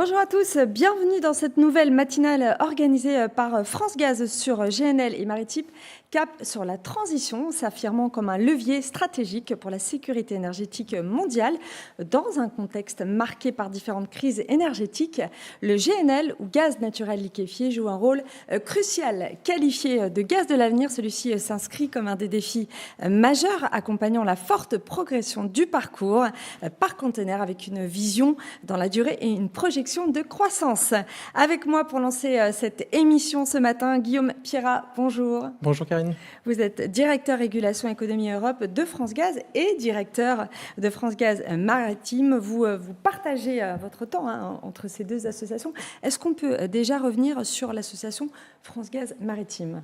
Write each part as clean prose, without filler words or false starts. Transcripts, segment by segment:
Bonjour à tous, bienvenue dans cette nouvelle matinale organisée par France Gaz sur GNL et Maritime, cap sur la transition, s'affirmant comme un levier stratégique pour la sécurité énergétique mondiale. Dans un contexte marqué par différentes crises énergétiques, le GNL, ou gaz naturel liquéfié, joue un rôle crucial. Qualifié de gaz de l'avenir, celui-ci s'inscrit comme un des défis majeurs, accompagnant la forte progression du parcours par conteneur avec une vision dans la durée et une projection de croissance. Avec moi pour lancer cette émission ce matin, Guillaume Pierrat, bonjour. Bonjour Karine. Vous êtes directeur régulation économie Europe de France Gaz et directeur de France Gaz Maritime. Vous partagez votre temps entre ces deux associations. Est-ce qu'on peut déjà revenir sur l'association France Gaz Maritime ?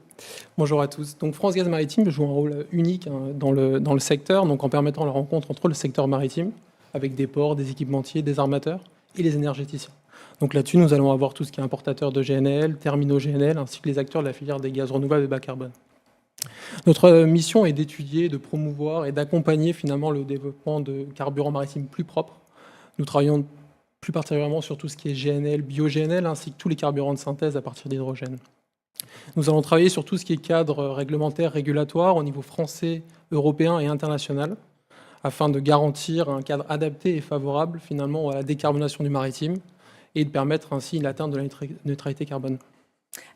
Bonjour à tous. Donc France Gaz Maritime joue un rôle unique dans le secteur, donc en permettant la rencontre entre le secteur maritime, avec des ports, des équipementiers, des armateurs et les énergéticiens. Donc là-dessus, nous allons avoir tout ce qui est importateur de GNL, terminaux GNL, ainsi que les acteurs de la filière des gaz renouvelables et bas carbone. Notre mission est d'étudier, de promouvoir et d'accompagner finalement le développement de carburants maritimes plus propres. Nous travaillons plus particulièrement sur tout ce qui est GNL, bio-GNL, ainsi que tous les carburants de synthèse à partir d'hydrogène. Nous allons travailler sur tout ce qui est cadre réglementaire, régulatoire au niveau français, européen et international, afin de garantir un cadre adapté et favorable finalement à la décarbonation du maritime et de permettre ainsi l'atteinte de la neutralité carbone.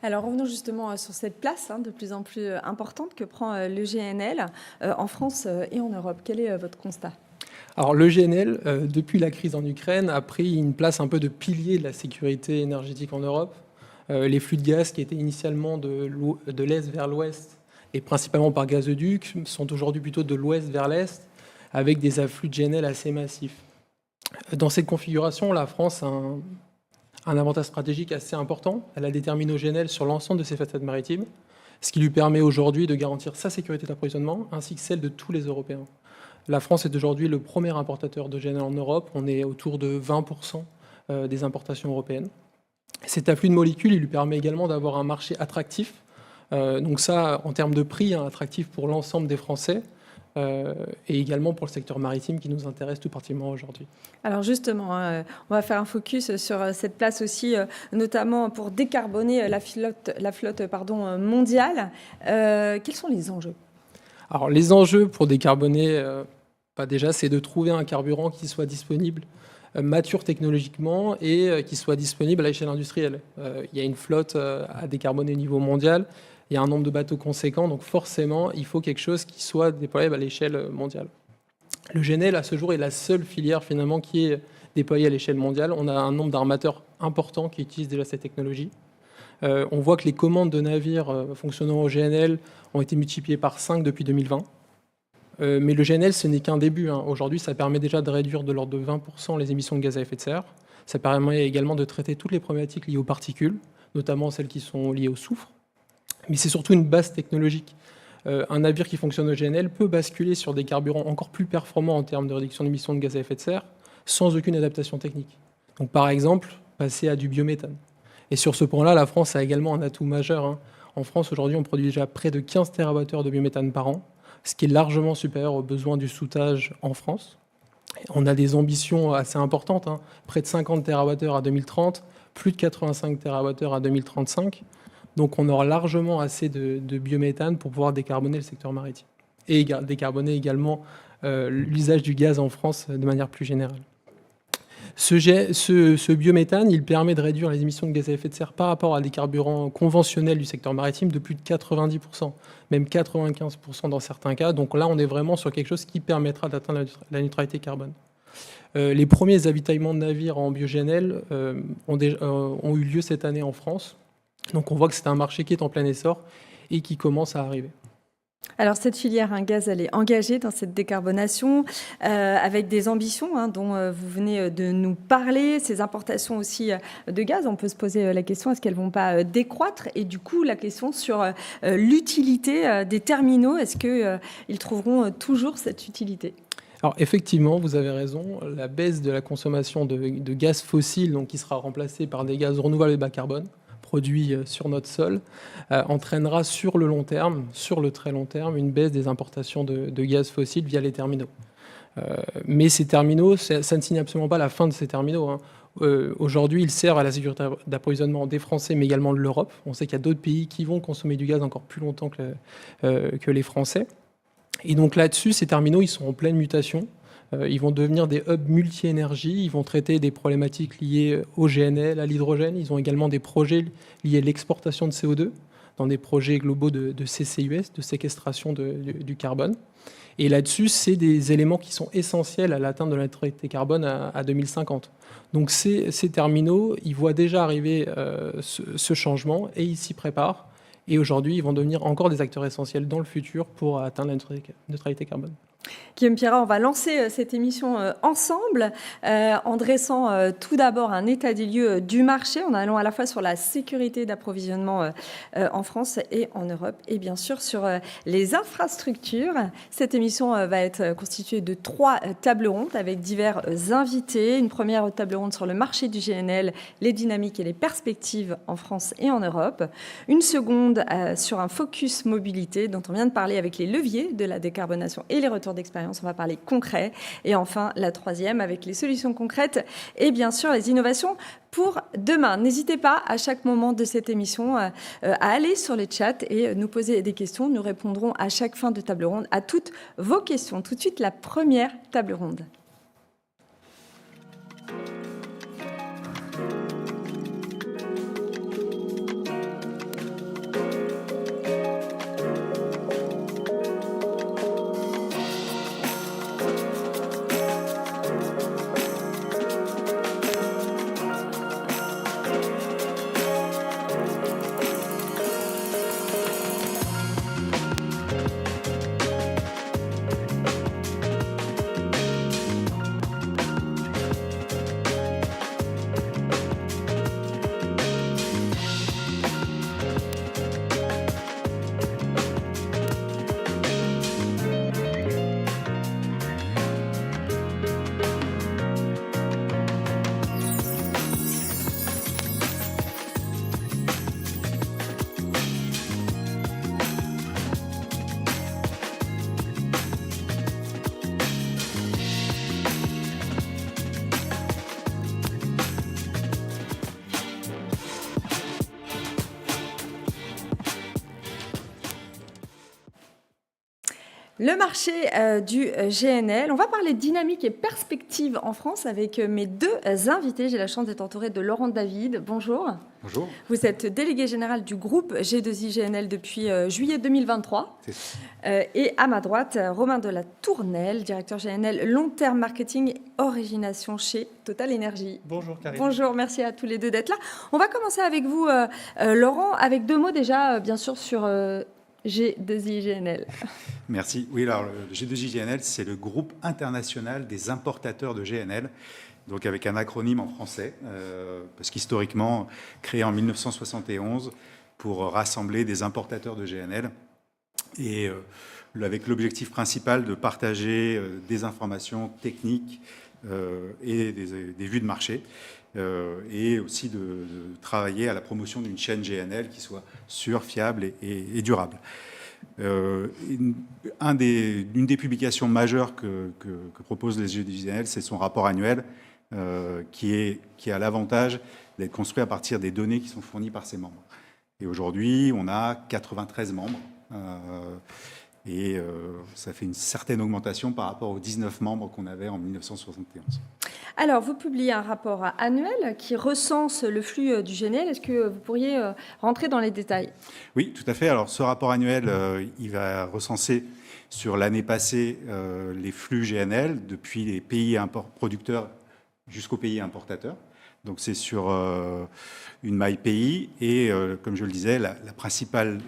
Alors revenons justement sur cette place de plus en plus importante que prend le GNL en France et en Europe. Quel est votre constat ? Alors le GNL, depuis la crise en Ukraine, a pris une place un peu de pilier de la sécurité énergétique en Europe. Les flux de gaz qui étaient initialement de l'Est vers l'Ouest et principalement par gazoduc sont aujourd'hui plutôt de l'Ouest vers l'Est avec des afflux de GNL assez massifs. Dans cette configuration, la France a un avantage stratégique assez important. Elle a des terminaux GNL sur l'ensemble de ses façades maritimes, ce qui lui permet aujourd'hui de garantir sa sécurité d'approvisionnement ainsi que celle de tous les Européens. La France est aujourd'hui le premier importateur de GNL en Europe. On est autour de 20% des importations européennes. Cet afflux de molécules, il lui permet également d'avoir un marché attractif. Donc ça, en termes de prix, attractif pour l'ensemble des Français. Et également pour le secteur maritime qui nous intéresse tout particulièrement aujourd'hui. Alors justement, on va faire un focus sur cette place aussi, notamment pour décarboner la flotte mondiale. Quels sont les enjeux ? Alors les enjeux pour décarboner, déjà, c'est de trouver un carburant qui soit disponible, mature technologiquement et qui soit disponible à l'échelle industrielle. Il y a une flotte à décarboner au niveau mondial. Il y a un nombre de bateaux conséquent, donc forcément, il faut quelque chose qui soit déployable à l'échelle mondiale. Le GNL, à ce jour, est la seule filière finalement qui est déployée à l'échelle mondiale. On a un nombre d'armateurs important qui utilisent déjà cette technologie. On voit que les commandes de navires fonctionnant au GNL ont été multipliées par 5 depuis 2020. Mais le GNL, ce n'est qu'un début. Aujourd'hui, ça permet déjà de réduire de l'ordre de 20% les émissions de gaz à effet de serre. Ça permet également de traiter toutes les problématiques liées aux particules, notamment celles qui sont liées au soufre. Mais c'est surtout une base technologique. Un navire qui fonctionne au GNL peut basculer sur des carburants encore plus performants en termes de réduction d'émissions de gaz à effet de serre sans aucune adaptation technique. Donc, par exemple, passer à du biométhane. Et sur ce point-là, la France a également un atout majeur. En France, aujourd'hui, on produit déjà près de 15 TWh de biométhane par an, ce qui est largement supérieur aux besoins du soudage en France. On a des ambitions assez importantes, près de 50 TWh à 2030, plus de 85 TWh à 2035. Donc on aura largement assez de biométhane pour pouvoir décarboner le secteur maritime et décarboner également l'usage du gaz en France de manière plus générale. Ce biométhane, il permet de réduire les émissions de gaz à effet de serre par rapport à des carburants conventionnels du secteur maritime de plus de 90%, même 95% dans certains cas. Donc là, on est vraiment sur quelque chose qui permettra d'atteindre la neutralité carbone. Les premiers avitaillements de navires en bio-GNL ont eu lieu cette année en France. Donc on voit que c'est un marché qui est en plein essor et qui commence à arriver. Alors cette filière gaz, elle est engagée dans cette décarbonation avec des ambitions dont vous venez de nous parler, ces importations aussi de gaz. On peut se poser la question, est-ce qu'elles ne vont pas décroître ? Et du coup, la question sur l'utilité des terminaux, est-ce qu'ils trouveront toujours cette utilité ? Alors effectivement, vous avez raison, la baisse de la consommation de gaz fossile, donc qui sera remplacée par des gaz renouvelables et bas carbone, produits sur notre sol, entraînera sur le long terme, sur le très long terme, une baisse des importations de gaz fossile via les terminaux. Mais ces terminaux, ça ne signe absolument pas la fin de ces terminaux. Aujourd'hui, il sert à la sécurité d'approvisionnement des Français, mais également de l'Europe. On sait qu'il y a d'autres pays qui vont consommer du gaz encore plus longtemps que les Français. Et donc là-dessus, ces terminaux, ils sont en pleine mutation. Ils vont devenir des hubs multi-énergie. Ils vont traiter des problématiques liées au GNL, à l'hydrogène. Ils ont également des projets liés à l'exportation de CO2 dans des projets globaux de CCUS, de séquestration du carbone. Et là-dessus, c'est des éléments qui sont essentiels à l'atteinte de la neutralité carbone à 2050. Donc ces terminaux, ils voient déjà arriver ce changement et ils s'y préparent. Et aujourd'hui, ils vont devenir encore des acteurs essentiels dans le futur pour atteindre la neutralité carbone. Guillaume Pierrat, on va lancer cette émission ensemble en dressant tout d'abord un état des lieux du marché, en allant à la fois sur la sécurité d'approvisionnement en France et en Europe, et bien sûr sur les infrastructures. Cette émission va être constituée de 3 tables rondes avec divers invités. Une première table ronde sur le marché du GNL, les dynamiques et les perspectives en France et en Europe. Une seconde sur un focus mobilité dont on vient de parler avec les leviers de la décarbonation et les retours d'expérience, on va parler concret. Et enfin, la troisième avec les solutions concrètes et bien sûr les innovations pour demain. N'hésitez pas à chaque moment de cette émission à aller sur le chat et nous poser des questions. Nous répondrons à chaque fin de table ronde à toutes vos questions. Tout de suite, la première table ronde. Le marché du GNL. On va parler dynamique et perspective en France avec mes 2 invités. J'ai la chance d'être entourée de Laurent David. Bonjour. Bonjour. Vous êtes délégué général du groupe G2I GNL depuis juillet 2023. C'est ça. Et à ma droite, Romain de la Tournelle, directeur GNL long terme marketing et origination chez Total Énergie. Bonjour Karine. Bonjour, merci à tous les deux d'être là. On va commencer avec vous, Laurent, avec 2 mots déjà, bien sûr, sur G2I GNL. Merci. Oui, alors le G2I GNL, c'est le groupe international des importateurs de GNL, donc avec un acronyme en français, parce qu'historiquement, créé en 1971 pour rassembler des importateurs de GNL, et avec l'objectif principal de partager des informations techniques et des vues de marché, et aussi de travailler à la promotion d'une chaîne GNL qui soit sûre, fiable et durable. Une des publications majeures que propose les G2I GNL, c'est son rapport annuel qui a l'avantage d'être construit à partir des données qui sont fournies par ses membres. Et aujourd'hui, on a 93 membres et ça fait une certaine augmentation par rapport aux 19 membres qu'on avait en 1971. Alors, vous publiez un rapport annuel qui recense le flux du GNL. Est-ce que vous pourriez rentrer dans les détails ? Oui, tout à fait. Alors, ce rapport annuel, il va recenser sur l'année passée les flux GNL depuis les pays producteurs jusqu'aux pays importateurs. Donc, c'est sur une maille pays. Et comme je le disais, le principal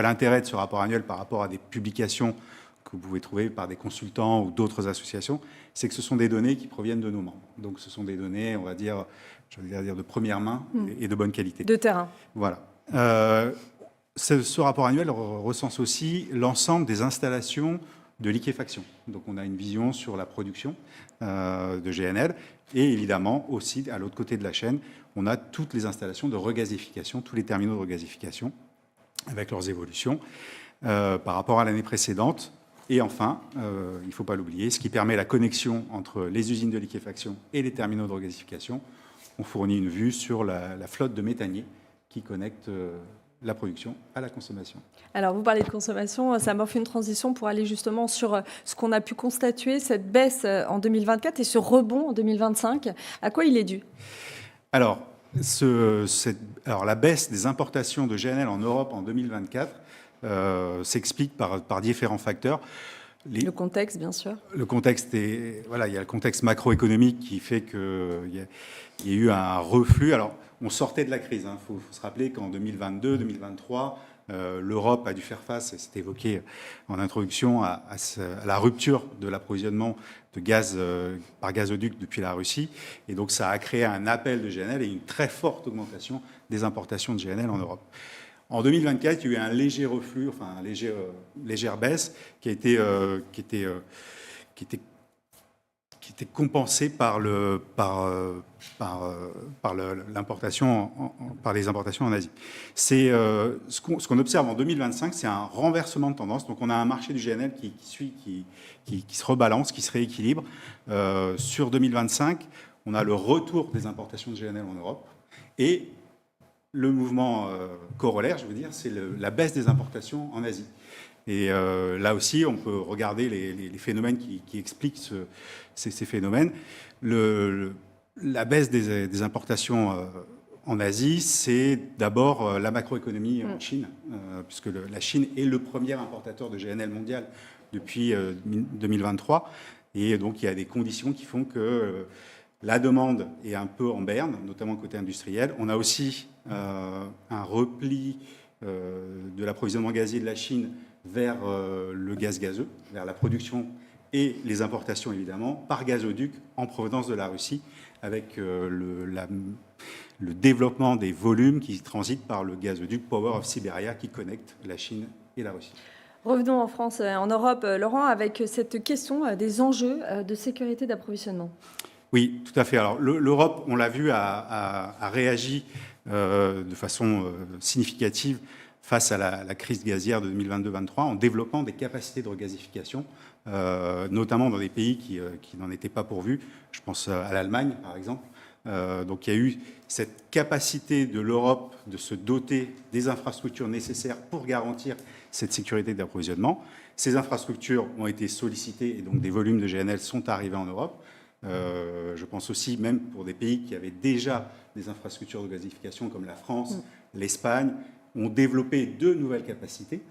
intérêt de ce rapport annuel par rapport à des publications que vous pouvez trouver par des consultants ou d'autres associations, c'est que ce sont des données qui proviennent de nos membres. Donc, ce sont des données, on va dire, de première main et de bonne qualité. De terrain. Voilà. Ce rapport annuel recense aussi l'ensemble des installations de liquéfaction. Donc, on a une vision sur la production de GNL. Et évidemment, aussi, à l'autre côté de la chaîne, on a toutes les installations de regasification, tous les terminaux de regasification, avec leurs évolutions par rapport à l'année précédente. Et enfin, il ne faut pas l'oublier, ce qui permet la connexion entre les usines de liquéfaction et les terminaux de regasification. on fournit une vue sur la flotte de méthaniers qui connecte la production à la consommation. Alors, vous parlez de consommation, ça m'offre une transition pour aller justement sur ce qu'on a pu constater, cette baisse en 2024 et ce rebond en 2025. À quoi il est dû ? Alors, la baisse des importations de GNL en Europe en 2024 s'explique par différents facteurs. Le contexte, bien sûr. Le contexte il y a le contexte macroéconomique qui fait qu'il y a eu un reflux. Alors, on sortait de la crise. Il faut se rappeler qu'en 2022, 2023, l'Europe a dû faire face, et c'est évoqué en introduction, à la rupture de l'approvisionnement de gaz par gazoduc depuis la Russie. Et donc, ça a créé un appel de GNL et une très forte augmentation des importations de GNL en Europe. En 2024, il y a eu un léger reflux, enfin une légère baisse qui était compensée par les importations en Asie. C'est ce qu'on observe en 2025, c'est un renversement de tendance. Donc on a un marché du GNL qui se rebalance, qui se rééquilibre. Sur 2025, on a le retour des importations de GNL en Europe et le mouvement corollaire, je veux dire, c'est la baisse des importations en Asie. Et là aussi, on peut regarder les phénomènes qui expliquent ces phénomènes. La baisse des importations en Asie, c'est d'abord la macroéconomie en Chine, puisque la Chine est le premier importateur de GNL mondial depuis 2023. Et donc, il y a des conditions qui font que la demande est un peu en berne, notamment côté industriel. On a aussi un repli de l'approvisionnement gazier de la Chine vers le gaz gazeux, vers la production et les importations évidemment, par gazoduc en provenance de la Russie, avec le développement des volumes qui transitent par le gazoduc Power of Siberia qui connecte la Chine et la Russie. Revenons en France et en Europe, Laurent, avec cette question des enjeux de sécurité d'approvisionnement. Oui, tout à fait. Alors l'Europe, on l'a vu, a réagi de façon significative face à la crise gazière de 2022-2023 en développant des capacités de regasification, notamment dans des pays qui n'en étaient pas pourvus. Je pense à l'Allemagne, par exemple. Donc il y a eu cette capacité de l'Europe de se doter des infrastructures nécessaires pour garantir cette sécurité d'approvisionnement. Ces infrastructures ont été sollicitées et donc des volumes de GNL sont arrivés en Europe. Je pense aussi, même pour des pays qui avaient déjà des infrastructures de gasification comme la France, l'Espagne, ont développé de nouvelles capacités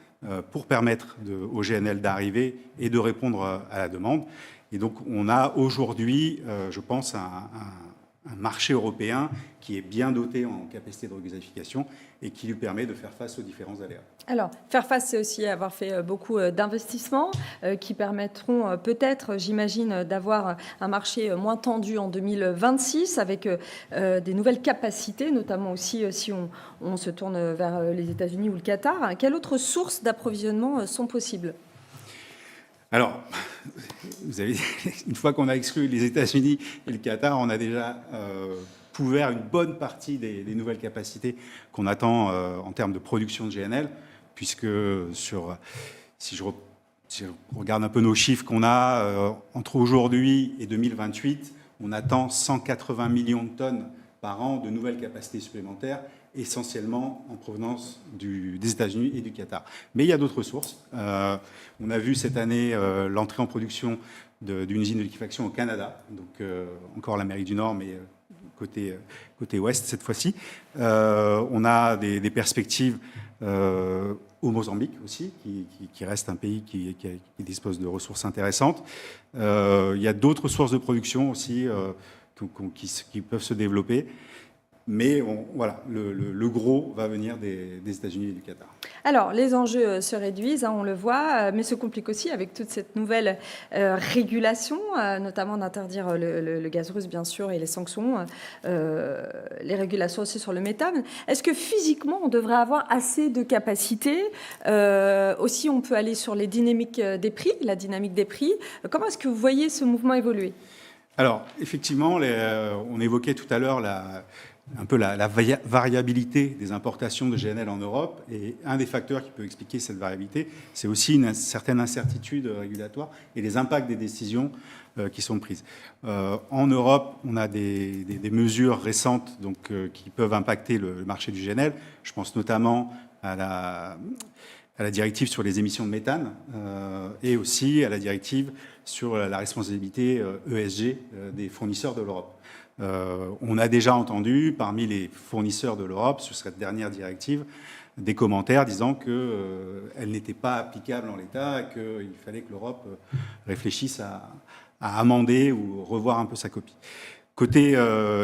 pour permettre au GNL d'arriver et de répondre à la demande. Et donc on a aujourd'hui, je pense, un marché européen qui est bien doté en capacité de regasification et qui lui permet de faire face aux différents aléas. Alors, faire face, c'est aussi avoir fait beaucoup d'investissements qui permettront peut-être, j'imagine, d'avoir un marché moins tendu en 2026 avec des nouvelles capacités, notamment aussi si on se tourne vers les États-Unis ou le Qatar. Quelles autres sources d'approvisionnement sont possibles ? Alors, vous avez, une fois qu'on a exclu les États-Unis et le Qatar, on a déjà couvert une bonne partie des nouvelles capacités qu'on attend en termes de production de GNL, puisque si je regarde un peu nos chiffres qu'on a, entre aujourd'hui et 2028, on attend 180 millions de tonnes par an de nouvelles capacités supplémentaires, essentiellement en provenance des États-Unis et du Qatar. Mais il y a d'autres sources. On a vu cette année l'entrée en production d'une usine de liquéfaction au Canada, donc encore l'Amérique du Nord, mais côté ouest cette fois-ci. On a des perspectives au Mozambique aussi, qui reste un pays qui dispose de ressources intéressantes. Il y a d'autres sources de production aussi qui peuvent se développer. Mais voilà, le gros va venir des États-Unis et du Qatar. Alors, les enjeux se réduisent, on le voit, mais se compliquent aussi avec toute cette nouvelle régulation, notamment d'interdire le gaz russe, bien sûr, et les sanctions, les régulations aussi sur le méthane. Est-ce que physiquement, on devrait avoir assez de capacité ? Aussi, on peut aller sur les dynamiques des prix, la dynamique des prix. Comment est-ce que vous voyez ce mouvement évoluer ? Alors, effectivement, on évoquait tout à l'heure un peu la variabilité des importations de GNL en Europe. Et un des facteurs qui peut expliquer cette variabilité, c'est aussi une certaine incertitude régulatoire et les impacts des décisions qui sont prises. En Europe, on a des mesures récentes donc, qui peuvent impacter le marché du GNL. Je pense notamment à la directive sur les émissions de méthane et aussi à la directive sur la responsabilité ESG des fournisseurs de l'Europe. On a déjà entendu parmi les fournisseurs de l'Europe sur cette dernière directive des commentaires disant qu'elle n'était pas applicable en l'état et qu'il fallait que l'Europe réfléchisse à amender ou revoir un peu sa copie. Côté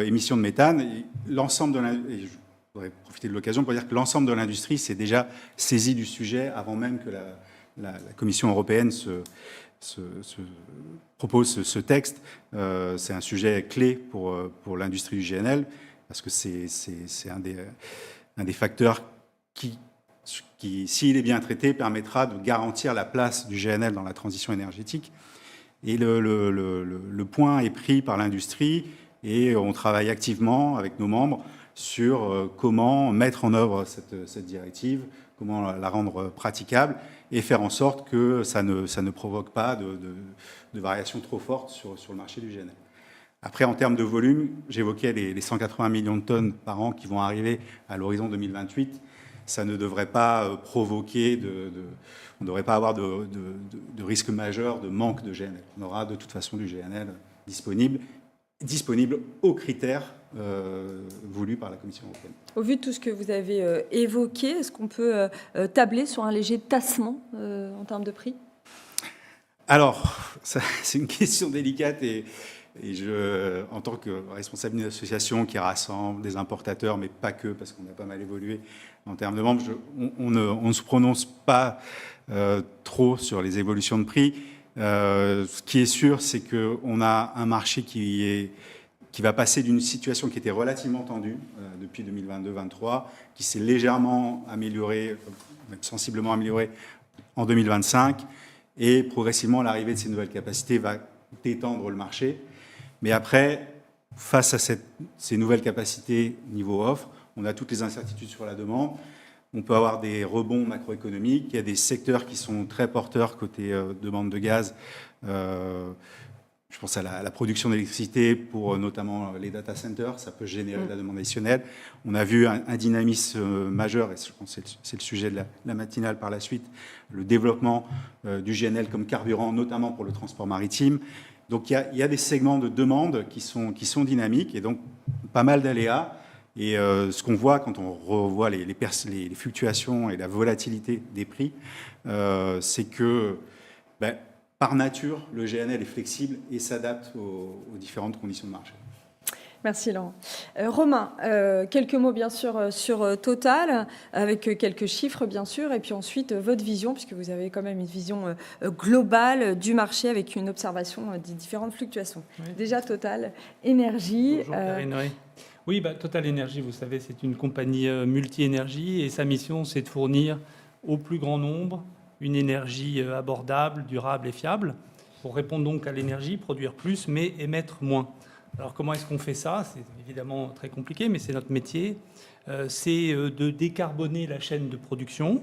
émissions de méthane, l'ensemble de l'industrie, je voudrais profiter de l'occasion pour dire que l'ensemble de l'industrie s'est déjà saisi du sujet avant même que la Commission européenne propose ce texte. C'est un sujet clé pour l'industrie du GNL parce que c'est un des facteurs qui, s'il est bien traité, permettra de garantir la place du GNL dans la transition énergétique. Et le point est pris par l'industrie et on travaille activement avec nos membres sur comment mettre en œuvre cette directive, comment la rendre praticable et faire en sorte que ça ne provoque pas de variations trop fortes sur le marché du GNL. Après, en termes de volume, j'évoquais les 180 millions de tonnes par an qui vont arriver à l'horizon 2028. Ça ne devrait pas provoquer on ne devrait pas avoir de risque majeur de manque de GNL. On aura de toute façon du GNL disponible aux critères voulus par la Commission européenne. Au vu de tout ce que vous avez évoqué, est-ce qu'on peut tabler sur un léger tassement en termes de prix ? Alors, c'est une question délicate et en tant que responsable d'une association qui rassemble des importateurs, mais pas que, parce qu'on a pas mal évolué en termes de membres, on ne se prononce pas trop sur les évolutions de prix. Ce qui est sûr, c'est qu'on a un marché qui va passer d'une situation qui était relativement tendue depuis 2022-2023, qui s'est légèrement améliorée, même sensiblement améliorée en 2025, et progressivement l'arrivée de ces nouvelles capacités va détendre le marché. Mais après, face à ces nouvelles capacités niveau offre, on a toutes les incertitudes sur la demande. On peut avoir des rebonds macroéconomiques. Il y a des secteurs qui sont très porteurs côté demande de gaz. Je pense à la production d'électricité pour notamment les data centers. Ça peut générer de la demande additionnelle. On a vu un dynamisme majeur, et je pense que c'est le sujet de la matinale par la suite, le développement du GNL comme carburant, notamment pour le transport maritime. Donc il y a des segments de demande qui sont dynamiques et donc pas mal d'aléas. Et ce qu'on voit quand on revoit les fluctuations et la volatilité des prix, c'est que par nature, le GNL est flexible et s'adapte aux différentes conditions de marché. Merci Laurent. Romain, quelques mots bien sûr sur Total, avec quelques chiffres bien sûr, et puis ensuite votre vision, puisque vous avez quand même une vision globale du marché avec une observation des différentes fluctuations. Oui. Déjà Total Énergie. Bonjour Karine, oui. Oui, Total Énergie, vous savez, c'est une compagnie multi-énergie et sa mission, c'est de fournir au plus grand nombre une énergie abordable, durable et fiable pour répondre donc à l'énergie, produire plus mais émettre moins. Alors comment est-ce qu'on fait ça ? C'est évidemment très compliqué, mais c'est notre métier. C'est de décarboner la chaîne de production.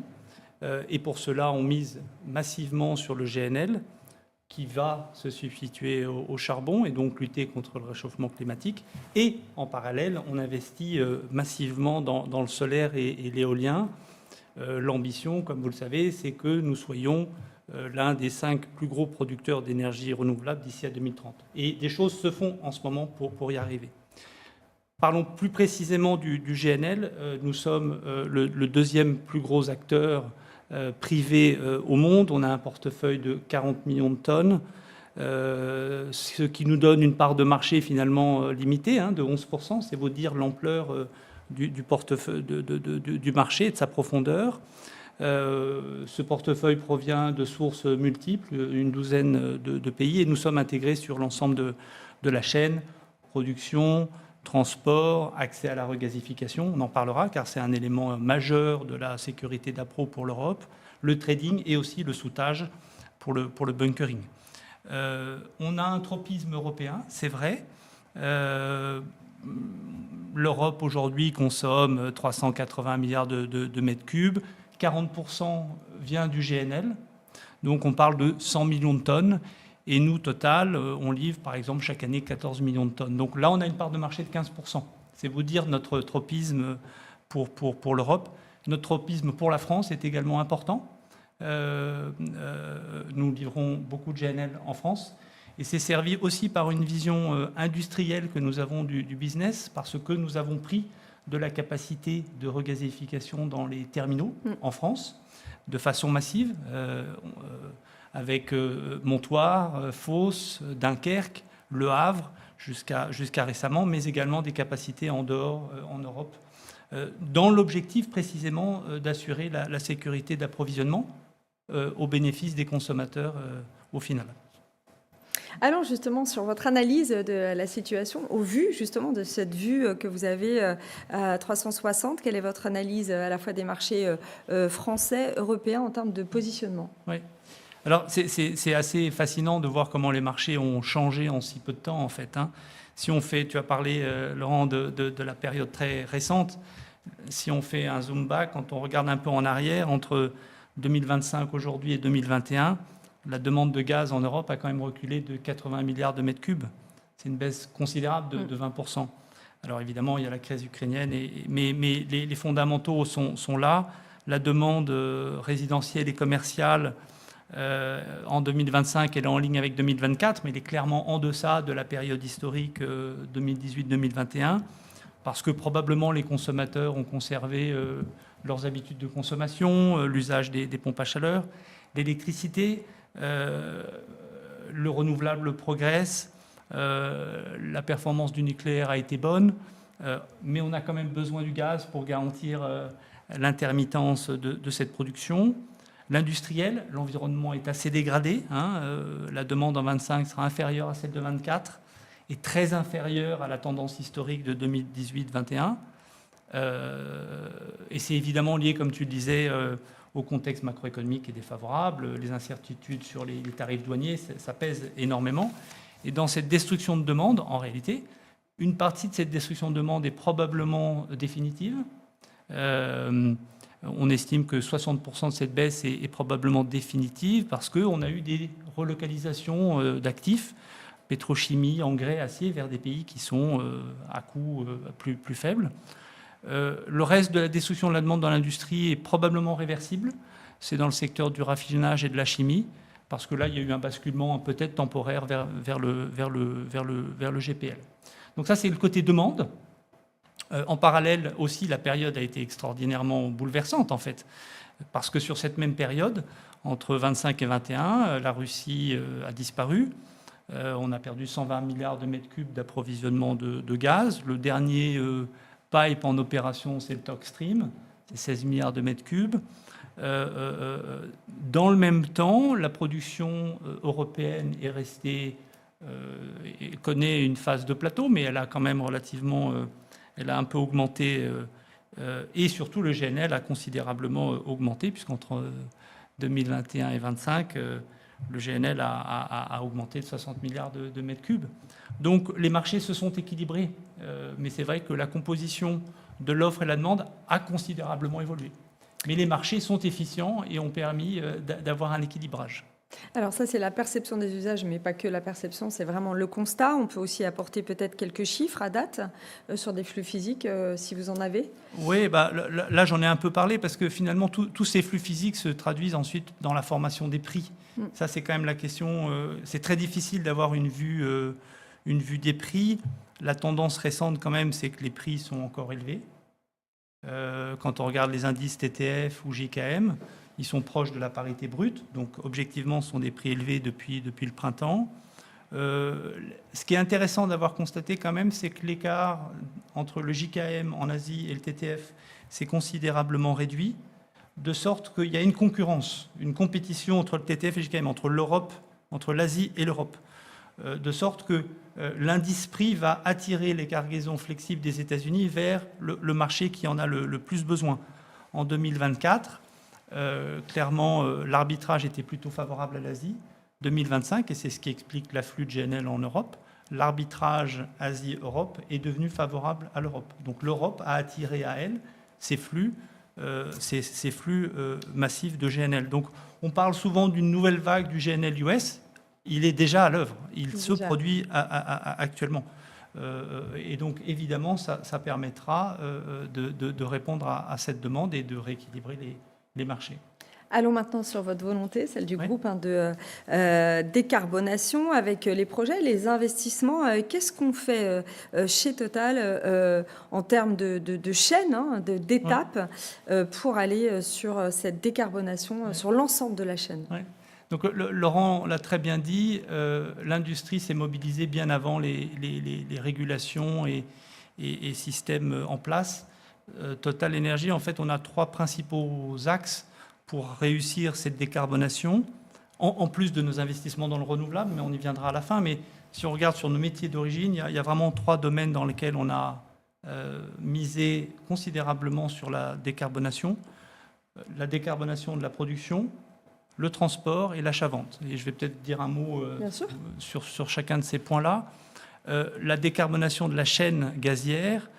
Et pour cela, on mise massivement sur le GNL, qui va se substituer au charbon et donc lutter contre le réchauffement climatique. Et en parallèle, on investit massivement dans le solaire et l'éolien. L'ambition, comme vous le savez, c'est que nous soyons l'un des 5 plus gros producteurs d'énergie renouvelable d'ici à 2030. Et des choses se font en ce moment pour y arriver. Parlons plus précisément du GNL. Nous sommes le deuxième plus gros acteur privé au monde. On a un portefeuille de 40 millions de tonnes, ce qui nous donne une part de marché finalement limitée, de 11%. C'est vous dire l'ampleur du portefeuille du marché et de sa profondeur. Ce portefeuille provient de sources multiples, une douzaine de pays, et nous sommes intégrés sur l'ensemble de la chaîne, production, transport, accès à la regasification, on en parlera car c'est un élément majeur de la sécurité d'appro pour l'Europe, le trading et aussi le soudage pour le bunkering. On a un tropisme européen, c'est vrai. l'Europe aujourd'hui consomme 380 milliards de mètres cubes, 40% vient du GNL, donc on parle de 100 millions de tonnes, et nous, Total, on livre par exemple chaque année 14 millions de tonnes. Donc là, on a une part de marché de 15%. C'est vous dire notre tropisme pour l'Europe. Notre tropisme pour la France est également important. Nous livrons beaucoup de GNL en France. Et c'est servi aussi par une vision industrielle que nous avons du business, parce que nous avons pris de la capacité de regazéification dans les terminaux en France, de façon massive, avec Montoire, Fos, Dunkerque, Le Havre, jusqu'à récemment, mais également des capacités en dehors, en Europe, dans l'objectif précisément d'assurer la sécurité d'approvisionnement au bénéfice des consommateurs au final. Allons justement sur votre analyse de la situation, au vu justement de cette vue que vous avez à 360. Quelle est votre analyse à la fois des marchés français, européens en termes de positionnement? Oui. Alors c'est assez fascinant de voir comment les marchés ont changé en si peu de temps en fait. Si on fait, tu as parlé Laurent de la période très récente, si on fait un zoom back, quand on regarde un peu en arrière, entre 2025 aujourd'hui et 2021, la demande de gaz en Europe a quand même reculé de 80 milliards de mètres cubes. C'est une baisse considérable de 20%. Alors évidemment, il y a la crise ukrainienne, mais les fondamentaux sont là. La demande résidentielle et commerciale en 2025, elle est en ligne avec 2024, mais elle est clairement en deçà de la période historique 2018-2021, parce que probablement les consommateurs ont conservé leurs habitudes de consommation, l'usage des pompes à chaleur, l'électricité. Le renouvelable progresse, la performance du nucléaire a été bonne, mais on a quand même besoin du gaz pour garantir l'intermittence de cette production. L'industriel, l'environnement est assez dégradé. La demande en 25 sera inférieure à celle de 24 et très inférieure à la tendance historique de 2018-21. Et c'est évidemment lié, comme tu le disais, au contexte macroéconomique est défavorable, les incertitudes sur les tarifs douaniers, ça pèse énormément. Et dans cette destruction de demande, en réalité, une partie de cette destruction de demande est probablement définitive. On estime que 60% de cette baisse est probablement définitive parce qu'on a eu des relocalisations d'actifs, pétrochimie, engrais, acier, vers des pays qui sont à coût plus faible. Le reste de la destruction de la demande dans l'industrie est probablement réversible. C'est dans le secteur du raffinage et de la chimie, parce que là, il y a eu un basculement peut-être temporaire vers le GPL. Donc ça, c'est le côté demande. En parallèle aussi, la période a été extraordinairement bouleversante, en fait, parce que sur cette même période, entre 25 et 21, la Russie a disparu. On a perdu 120 milliards de mètres cubes d'approvisionnement de gaz. Le dernier pipe en opération, c'est le TOC Stream, c'est 16 milliards de mètres cubes. Dans le même temps, la production européenne est restée, connaît une phase de plateau, mais elle a quand même relativement, elle a un peu augmenté, et surtout le GNL a considérablement augmenté, puisqu'entre 2021 et 2025, le GNL a augmenté de 60 milliards de mètres cubes. Donc les marchés se sont équilibrés, mais c'est vrai que la composition de l'offre et la demande a considérablement évolué. Mais les marchés sont efficients et ont permis d'avoir un équilibrage. Alors ça, c'est la perception des usages, mais pas que la perception, c'est vraiment le constat. On peut aussi apporter peut-être quelques chiffres à date sur des flux physiques, si vous en avez. Oui, là j'en ai un peu parlé, parce que finalement, tous ces flux physiques se traduisent ensuite dans la formation des prix. Ça, c'est quand même la question. C'est très difficile d'avoir une vue des prix. La tendance récente, quand même, c'est que les prix sont encore élevés. Quand on regarde les indices TTF ou JKM, ils sont proches de la parité brute, donc objectivement, ce sont des prix élevés depuis le printemps. Ce qui est intéressant d'avoir constaté quand même, c'est que l'écart entre le JKM en Asie et le TTF s'est considérablement réduit, de sorte qu'il y a une concurrence, une compétition entre le TTF et le JKM, entre l'Europe, entre l'Asie et l'Europe, de sorte que l'indice prix va attirer les cargaisons flexibles des États-Unis vers le marché qui en a le plus besoin. En 2024, clairement, l'arbitrage était plutôt favorable à l'Asie. 2025, et c'est ce qui explique l'afflux de GNL en Europe, l'arbitrage Asie-Europe est devenu favorable à l'Europe. Donc l'Europe a attiré à elle ces flux massifs de GNL. Donc on parle souvent d'une nouvelle vague du GNL US. Il est déjà à l'œuvre. Il se produit actuellement. Et donc évidemment, ça permettra de répondre à cette demande et de rééquilibrer les marchés. Allons maintenant sur votre volonté, celle du groupe de décarbonation avec les projets, les investissements. Qu'est-ce qu'on fait chez Total en termes de chaîne, d'étapes, pour aller sur cette décarbonation sur l'ensemble de la chaîne? Donc Laurent l'a très bien dit, l'industrie s'est mobilisée bien avant les régulations et systèmes en place. Total Énergie, en fait, on a 3 principaux axes pour réussir cette décarbonation, en plus de nos investissements dans le renouvelable, mais on y viendra à la fin. Mais si on regarde sur nos métiers d'origine, il y a vraiment 3 domaines dans lesquels on a misé considérablement sur la décarbonation. La décarbonation de la production, le transport et l'achat-vente. Et je vais peut-être dire un mot sur chacun de ces points-là. La décarbonation de la chaîne gazière,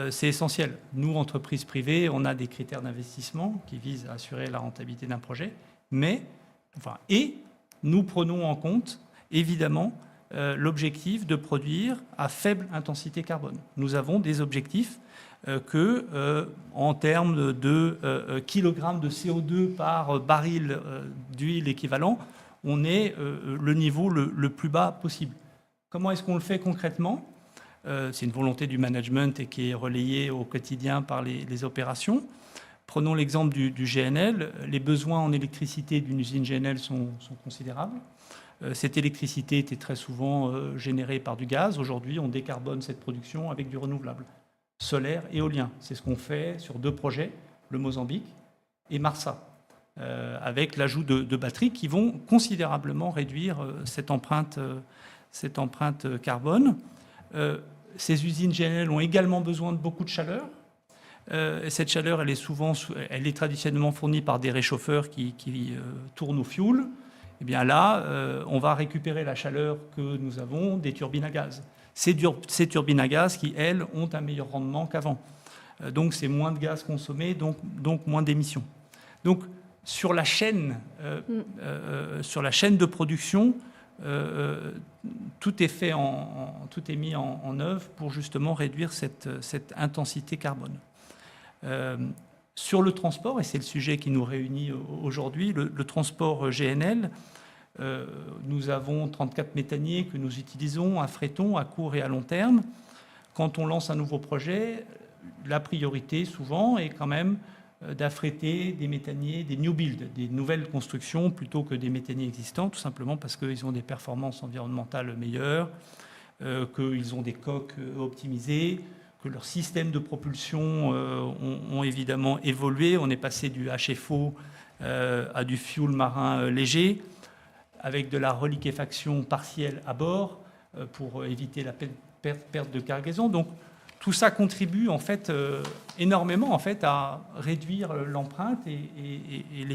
c'est essentiel. Nous, entreprises privées, on a des critères d'investissement qui visent à assurer la rentabilité d'un projet, et nous prenons en compte, évidemment, l'objectif de produire à faible intensité carbone. Nous avons des objectifs en termes de kilogrammes de CO2 par baril d'huile équivalent, on est le niveau le plus bas possible. Comment est-ce qu'on le fait concrètement ? C'est une volonté du management et qui est relayée au quotidien par les opérations. Prenons l'exemple du GNL. Les besoins en électricité d'une usine GNL sont considérables. Cette électricité était très souvent générée par du gaz. Aujourd'hui, on décarbone cette production avec du renouvelable. Solaire, éolien. C'est ce qu'on fait sur 2 projets, le Mozambique et Marsa, avec l'ajout de batteries qui vont considérablement réduire cette empreinte carbone. Ces usines GNL ont également besoin de beaucoup de chaleur. Et cette chaleur, elle est traditionnellement fournie par des réchauffeurs qui tournent au fioul. Et bien là, on va récupérer la chaleur que nous avons des turbines à gaz. Ces turbines à gaz qui, elles, ont un meilleur rendement qu'avant. Donc c'est moins de gaz consommé, donc moins d'émissions. Donc sur la chaîne de production, tout est mis en œuvre pour justement réduire cette intensité carbone. Sur le transport, et c'est le sujet qui nous réunit aujourd'hui, le transport GNL, nous avons 34 méthaniers que nous utilisons, affrétons à court et à long terme. Quand on lance un nouveau projet, la priorité souvent est quand même d'affréter des méthaniers, des new builds, des nouvelles constructions plutôt que des méthaniers existants, tout simplement parce qu'ils ont des performances environnementales meilleures, qu'ils ont des coques optimisées, que leurs systèmes de propulsion ont évidemment évolué. On est passé du HFO à du fuel marin léger, avec de la reliquéfaction partielle à bord pour éviter la perte de cargaison. Donc, tout ça contribue en fait énormément en fait à réduire l'empreinte et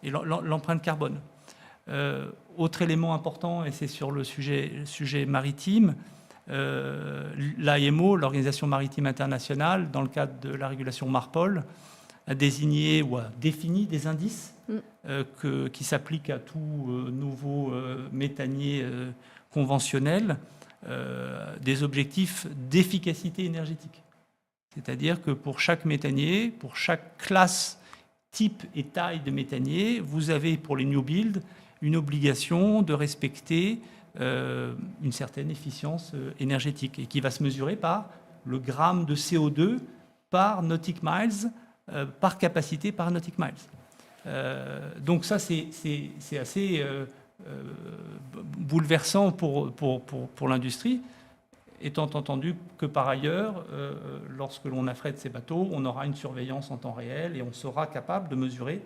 l'empreinte carbone. Autre élément important, et c'est sur le sujet maritime, l'IMO, l'Organisation maritime internationale, dans le cadre de la régulation MARPOL, a désigné ou a défini des indices qui s'appliquent à tout nouveau méthanier conventionnel, des objectifs d'efficacité énergétique. C'est-à-dire que pour chaque méthanier, pour chaque classe, type et taille de méthanier, vous avez pour les new builds une obligation de respecter une certaine efficience énergétique et qui va se mesurer par le gramme de CO2 par nautical miles, par capacité par nautical miles. Donc ça, c'est assez bouleversant pour l'industrie, étant entendu que par ailleurs, lorsque l'on affrète ces bateaux, on aura une surveillance en temps réel et on sera capable de mesurer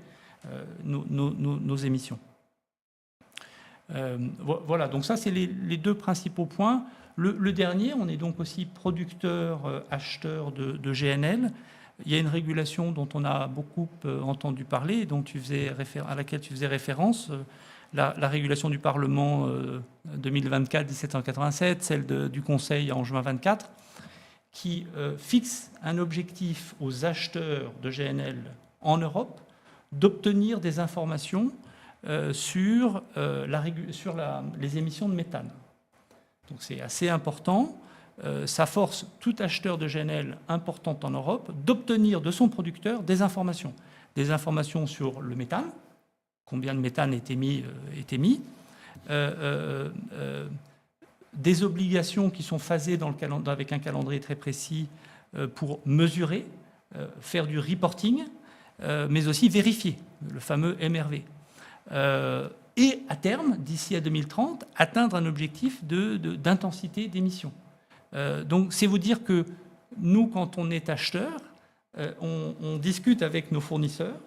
nos émissions. Voilà, donc ça c'est les 2 principaux points. Le dernier, on est donc aussi producteur, acheteur de GNL. Il y a une régulation dont on a beaucoup entendu parler, à laquelle tu faisais référence, la régulation du Parlement 2024-1787, celle du Conseil en juin 24, qui fixe un objectif aux acheteurs de GNL en Europe d'obtenir des informations sur les émissions de méthane. Donc c'est assez important. Ça force tout acheteur de GNL important en Europe d'obtenir de son producteur des informations sur le méthane, combien de méthane est émis, des obligations qui sont phasées avec un calendrier très précis pour mesurer, faire du reporting, mais aussi vérifier, le fameux MRV. Et à terme, d'ici à 2030, atteindre un objectif d'intensité d'émission. Donc c'est vous dire que nous, quand on est acheteur, on discute avec nos fournisseurs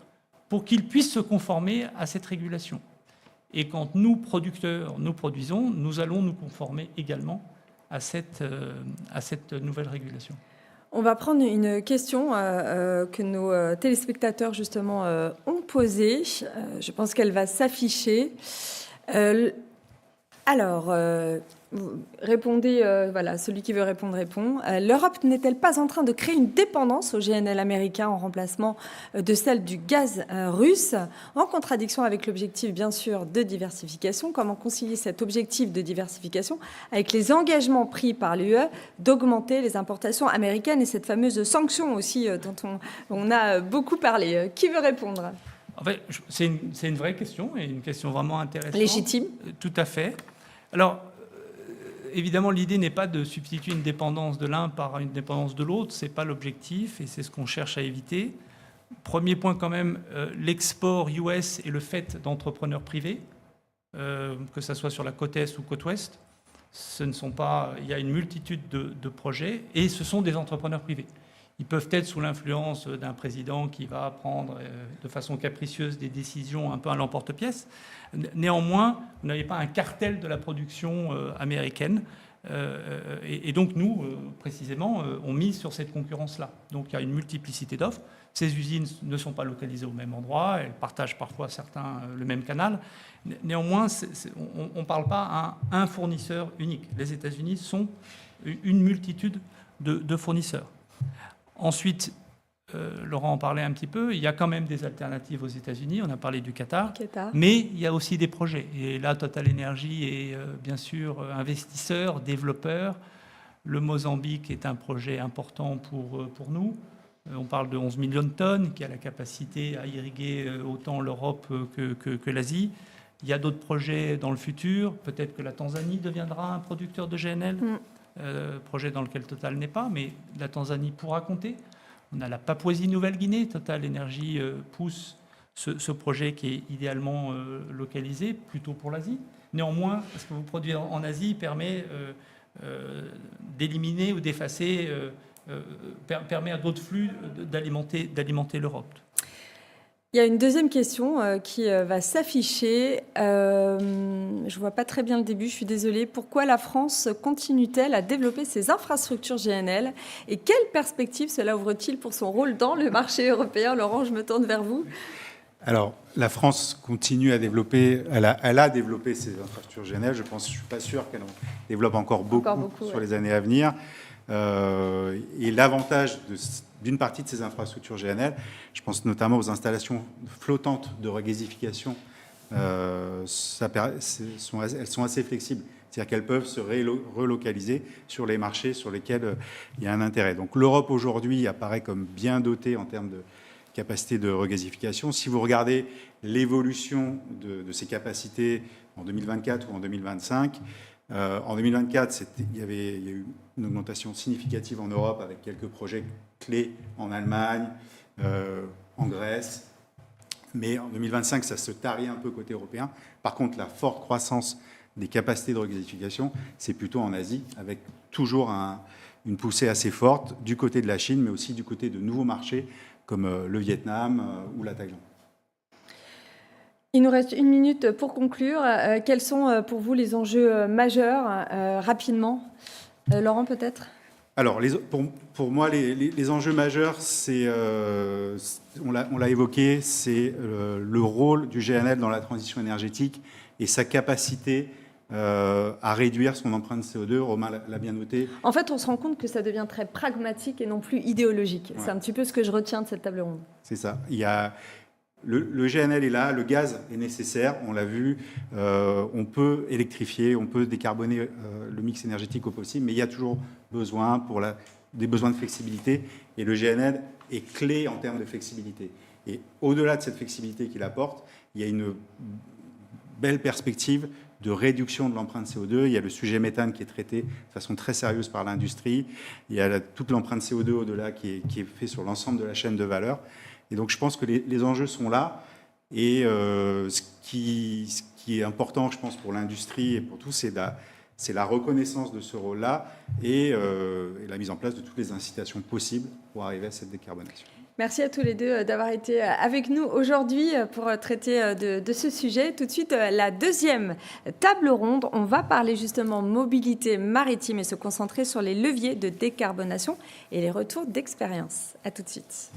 pour qu'ils puissent se conformer à cette régulation. Et quand nous, producteurs, nous produisons, nous allons nous conformer également à cette nouvelle régulation. On va prendre une question que nos téléspectateurs, justement, ont posée. Je pense qu'elle va s'afficher. Alors, répondez, voilà, celui qui veut répondre répond. L'Europe n'est-elle pas en train de créer une dépendance au GNL américain en remplacement de celle du gaz russe, en contradiction avec l'objectif, bien sûr, de diversification? Comment concilier cet objectif de diversification avec les engagements pris par l'UE d'augmenter les importations américaines et cette fameuse sanction aussi dont on a beaucoup parlé? Qui veut répondre? En fait, c'est une vraie question et une question vraiment intéressante. Légitime. Tout à fait. Alors, évidemment, l'idée n'est pas de substituer une dépendance de l'un par une dépendance de l'autre. Ce n'est pas l'objectif et c'est ce qu'on cherche à éviter. Premier point quand même, l'export US est le fait d'entrepreneurs privés, que ce soit sur la côte Est ou côte Ouest. Il y a une multitude de projets et ce sont des entrepreneurs privés. Ils peuvent être sous l'influence d'un président qui va prendre de façon capricieuse des décisions un peu à l'emporte-pièce. Néanmoins, vous n'avez pas un cartel de la production américaine. Et donc, nous, précisément, on mise sur cette concurrence-là. Donc, il y a une multiplicité d'offres. Ces usines ne sont pas localisées au même endroit. Elles partagent parfois le même canal. Néanmoins, on ne parle pas à un fournisseur unique. Les États-Unis sont une multitude de fournisseurs. Ensuite, Laurent en parlait un petit peu, il y a quand même des alternatives aux États-Unis, on a parlé du Qatar, mais il y a aussi des projets. Et là, Total Energy est bien sûr investisseur, développeur. Le Mozambique est un projet important pour nous. On parle de 11 millions de tonnes, qui a la capacité à irriguer autant l'Europe que l'Asie. Il y a d'autres projets dans le futur. Peut-être que la Tanzanie deviendra un producteur de GNL. Projet dans lequel Total n'est pas, mais la Tanzanie pourra compter. On a la Papouasie-Nouvelle-Guinée. Total Energy pousse ce projet qui est idéalement localisé, plutôt pour l'Asie. Néanmoins, ce que vous produisez en Asie permet d'éliminer ou d'effacer, permet à d'autres flux d'alimenter l'Europe. Il y a une deuxième question qui va s'afficher. Je ne vois pas très bien le début, je suis désolée. Pourquoi la France continue-t-elle à développer ses infrastructures GNL? Et quelle perspective cela ouvre-t-il pour son rôle dans le marché européen? Laurent, je me tourne vers vous. Alors, la France continue à développer, elle a développé ses infrastructures GNL. Je ne suis pas sûr qu'elle en développe encore beaucoup sur les années à venir. Et l'avantage d'une partie de ces infrastructures GNL, je pense notamment aux installations flottantes de regasification, elles sont assez flexibles. C'est-à-dire qu'elles peuvent se relocaliser sur les marchés sur lesquels il y a un intérêt. Donc l'Europe aujourd'hui apparaît comme bien dotée en termes de capacité de regasification. Si vous regardez l'évolution de ces capacités en 2024 ou en 2025, en 2024, il y a eu une augmentation significative en Europe avec quelques projets clés en Allemagne, en Grèce. Mais en 2025, ça se tarit un peu côté européen. Par contre, la forte croissance des capacités de regasification, c'est plutôt en Asie, avec toujours une poussée assez forte du côté de la Chine, mais aussi du côté de nouveaux marchés comme le Vietnam ou la Thaïlande. Il nous reste 1 minute pour conclure. Quels sont pour vous les enjeux majeurs rapidement? Laurent, peut-être? Alors, pour moi, les enjeux majeurs, on l'a évoqué, c'est le rôle du GNL dans la transition énergétique et sa capacité à réduire son empreinte CO2. Romain l'a bien noté. En fait, on se rend compte que ça devient très pragmatique et non plus idéologique. Ouais. C'est un petit peu ce que je retiens de cette table ronde. C'est ça. Le GNL est là, le gaz est nécessaire, on l'a vu, on peut électrifier, on peut décarboner le mix énergétique au possible, mais il y a toujours besoin des besoins de flexibilité, et le GNL est clé en termes de flexibilité. Et au-delà de cette flexibilité qu'il apporte, il y a une belle perspective de réduction de l'empreinte CO2. Il y a le sujet méthane qui est traité de façon très sérieuse par l'industrie. Il y a toute l'empreinte CO2 au-delà qui est fait sur l'ensemble de la chaîne de valeur. Et donc, je pense que les enjeux sont là. Et ce qui est important, je pense, pour l'industrie et pour tous, c'est la reconnaissance de ce rôle-là et la mise en place de toutes les incitations possibles pour arriver à cette décarbonation. Merci à tous les deux d'avoir été avec nous aujourd'hui pour traiter de ce sujet. Tout de suite, la deuxième table ronde. On va parler justement mobilité maritime et se concentrer sur les leviers de décarbonation et les retours d'expérience. À tout de suite.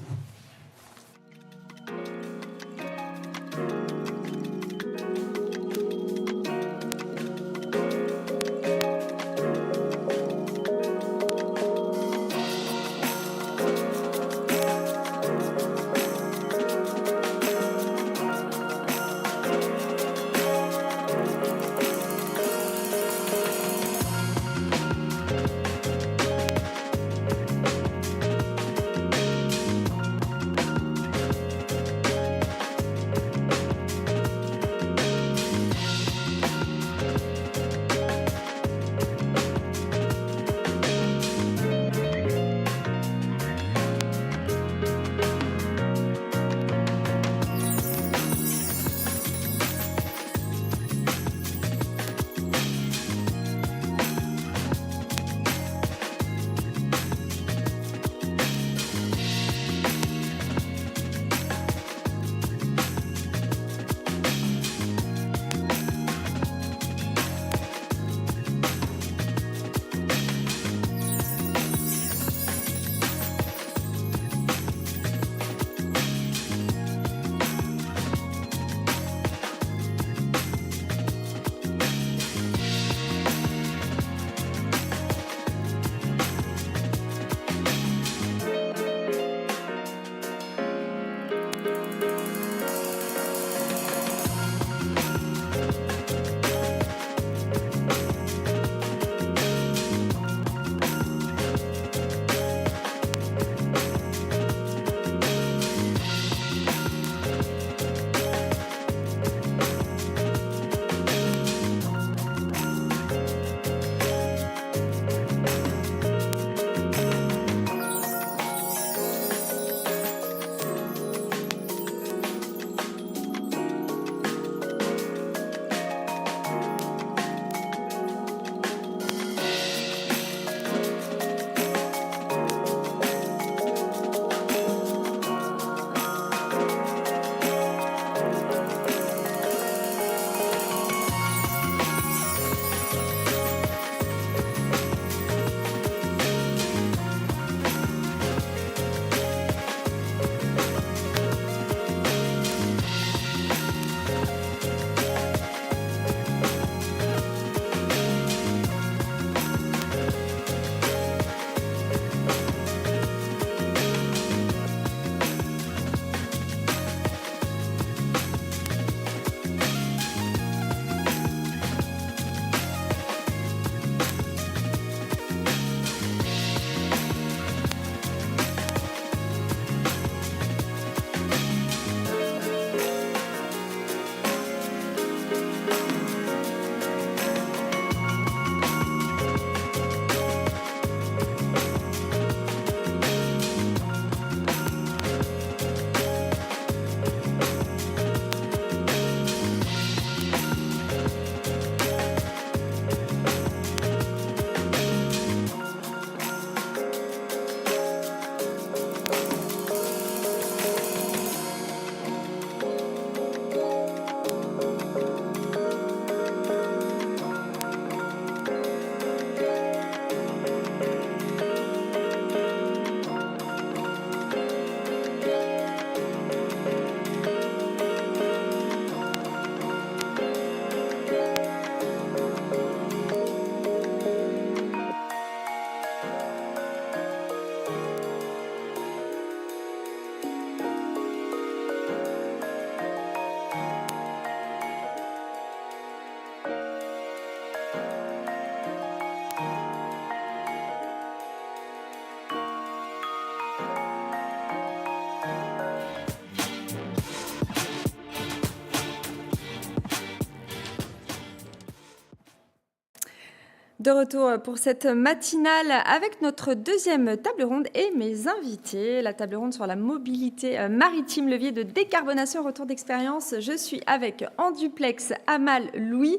De retour pour cette matinale avec notre deuxième table ronde et mes invités. La table ronde sur la mobilité maritime, levier de décarbonation, retour d'expérience. Je suis avec en duplex Amal Louis